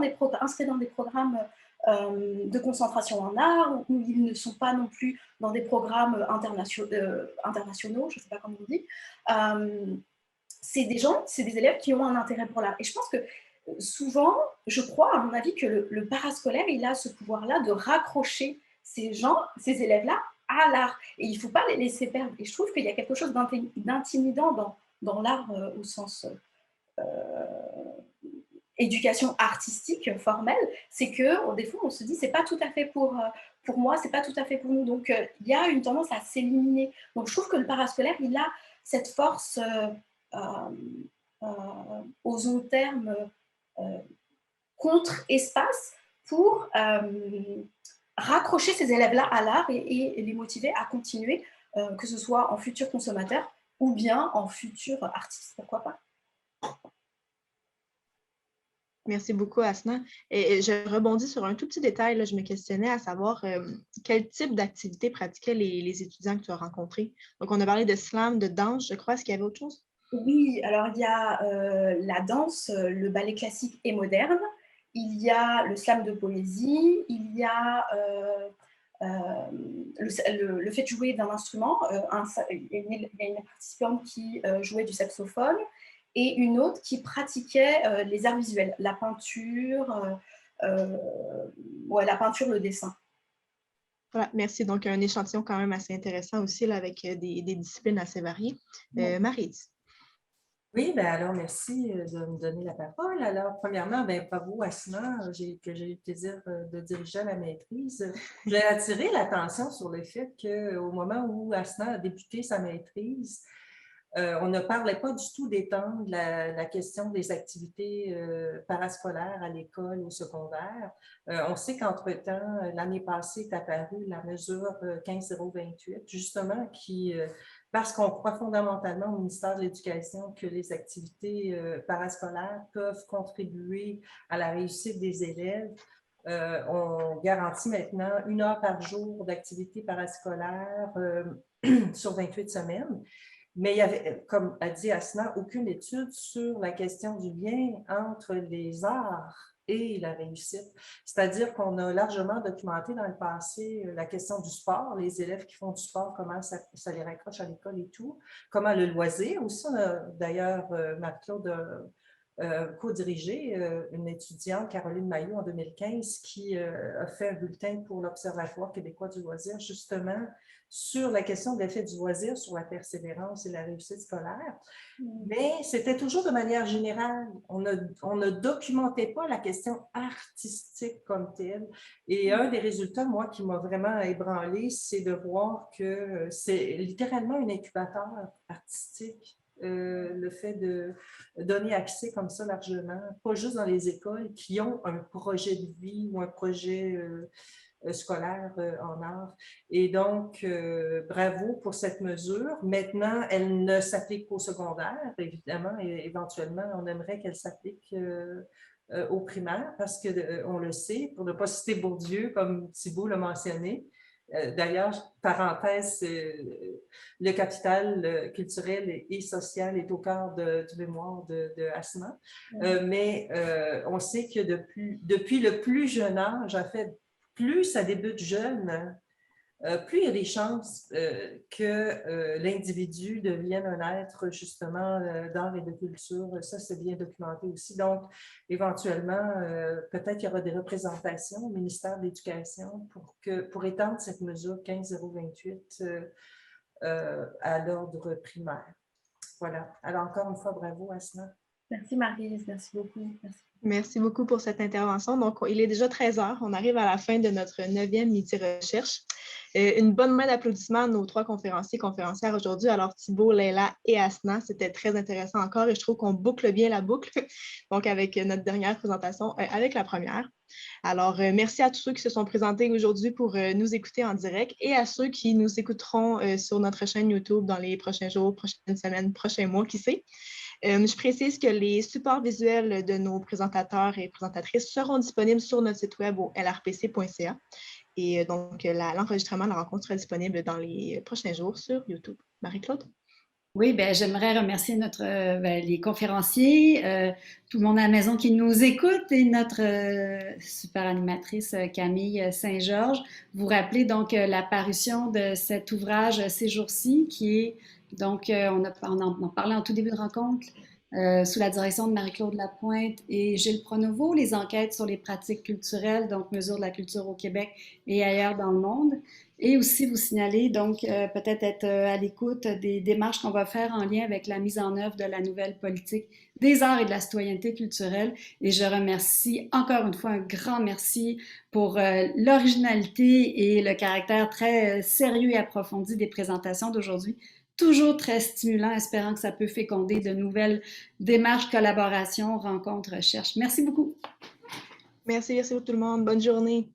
Speaker 6: inscrits dans des programmes de concentration en art, ou ils ne sont pas non plus dans des programmes internationaux, je ne sais pas comment on dit. C'est des élèves qui ont un intérêt pour l'art. Et je pense que souvent, je crois, à mon avis, que le parascolaire, il a ce pouvoir-là de raccrocher ces élèves-là à l'art. Et il ne faut pas les laisser perdre. Et je trouve qu'il y a quelque chose d'intimidant dans l'art au sens éducation artistique formelle. C'est que, des fois, on se dit, c'est pas tout à fait pour moi, c'est pas tout à fait pour nous. Donc, il y a une tendance à s'éliminer. Donc, je trouve que le parascolaire, il a cette force aux termes contre-espace pour raccrocher ces élèves-là à l'art et les motiver à continuer, que ce soit en futur consommateur ou bien en futur artiste, pourquoi pas.
Speaker 3: Merci beaucoup, Asna. Et je rebondis sur un tout petit détail. Là, je me questionnais à savoir quel type d'activité pratiquaient les étudiants que tu as rencontrés. Donc, on a parlé de slam, de danse, je crois. Est-ce qu'il y avait autre chose?
Speaker 6: Oui, alors il y a la danse, le ballet classique et moderne. Il y a le slam de poésie. Il y a le fait de jouer d'un instrument. Il y a une participante qui jouait du saxophone et une autre qui pratiquait les arts visuels, la peinture, le dessin.
Speaker 3: Voilà, merci. Donc, un échantillon quand même assez intéressant aussi là, avec des disciplines assez variées. Maryse.
Speaker 7: Oui, ben alors merci de me donner la parole. Alors, premièrement, bravo Asna, que j'ai eu le plaisir de diriger la maîtrise. Je voulais attirer l'attention sur le fait qu'au moment où Asna a débuté sa maîtrise, on ne parlait pas du tout d'étendre la question des activités parascolaires à l'école, au secondaire. On sait qu'entre-temps, l'année passée est apparue la mesure 15028, justement, qui, parce qu'on croit fondamentalement au ministère de l'Éducation que les activités parascolaires peuvent contribuer à la réussite des élèves, on garantit maintenant 1 heure par jour d'activité parascolaire sur 28 semaines. Mais il y avait, comme a dit Asna, aucune étude sur la question du lien entre les arts et la réussite. C'est-à-dire qu'on a largement documenté dans le passé la question du sport, les élèves qui font du sport, comment ça les raccroche à l'école et tout, comment le loisir aussi. On a d'ailleurs, Marie-Claude co-dirigé une étudiante, Caroline Maillot, en 2015, qui a fait un bulletin pour l'Observatoire québécois du loisir, justement, sur la question de l'effet du loisir sur la persévérance et la réussite scolaire. Mais c'était toujours de manière générale. On ne documentait pas la question artistique comme telle. Et un des résultats, moi, qui m'a vraiment ébranlé, c'est de voir que c'est littéralement un incubateur artistique. Le fait de donner accès comme ça largement, pas juste dans les écoles qui ont un projet de vie ou un projet scolaire en art. Et donc, bravo pour cette mesure. Maintenant, elle ne s'applique qu'au secondaire, évidemment, et éventuellement, on aimerait qu'elle s'applique au primaire parce qu'on le sait, pour ne pas citer Bourdieu, comme Thibault l'a mentionné. D'ailleurs, parenthèse, le capital culturel et social est au cœur du mémoire de Asna. Mais on sait que depuis le plus jeune âge, en fait, plus ça débute jeune, plus il y a des chances que l'individu devienne un être justement d'art et de culture. Ça, c'est bien documenté aussi. Donc, éventuellement, peut-être qu'il y aura des représentations au ministère de l'Éducation pour étendre cette mesure 15.028 à l'ordre primaire. Voilà. Alors, encore une fois, bravo, Asna.
Speaker 6: Merci Marie-Lise, merci beaucoup. Merci.
Speaker 3: Merci beaucoup pour cette intervention. Donc, il est déjà 13 heures. On arrive à la fin de notre 9e midi recherche. Une bonne main d'applaudissements à nos 3 conférenciers et conférencières aujourd'hui. Alors, Thibault, Leila et Asna, c'était très intéressant encore et je trouve qu'on boucle bien la boucle. Donc, avec notre dernière présentation, avec la première. Alors, merci à tous ceux qui se sont présentés aujourd'hui pour nous écouter en direct et à ceux qui nous écouteront sur notre chaîne YouTube dans les prochains jours, prochaines semaines, prochains mois, qui sait. Je précise que les supports visuels de nos présentateurs et présentatrices seront disponibles sur notre site web au lrpc.ca. Et donc, l'enregistrement de la rencontre sera disponible dans les prochains jours sur YouTube. Marie-Claude?
Speaker 1: Oui, ben, j'aimerais remercier les conférenciers, tout le monde à la maison qui nous écoute et notre super animatrice Camille Saint-Georges. Vous rappelez donc la parution de cet ouvrage ces jours-ci qui est donc, on en parlait en tout début de rencontre, sous la direction de Marie-Claude Lapointe et Gilles Pronovo, les enquêtes sur les pratiques culturelles, donc mesures de la culture au Québec et ailleurs dans le monde. Et aussi vous signaler, donc peut-être être à l'écoute des démarches qu'on va faire en lien avec la mise en œuvre de la nouvelle politique des arts et de la citoyenneté culturelle. Et je remercie encore une fois, un grand merci pour l'originalité et le caractère très sérieux et approfondi des présentations d'aujourd'hui. Toujours très stimulant, espérant que ça peut féconder de nouvelles démarches, collaborations, rencontres, recherches. Merci beaucoup.
Speaker 3: Merci tout le monde. Bonne journée.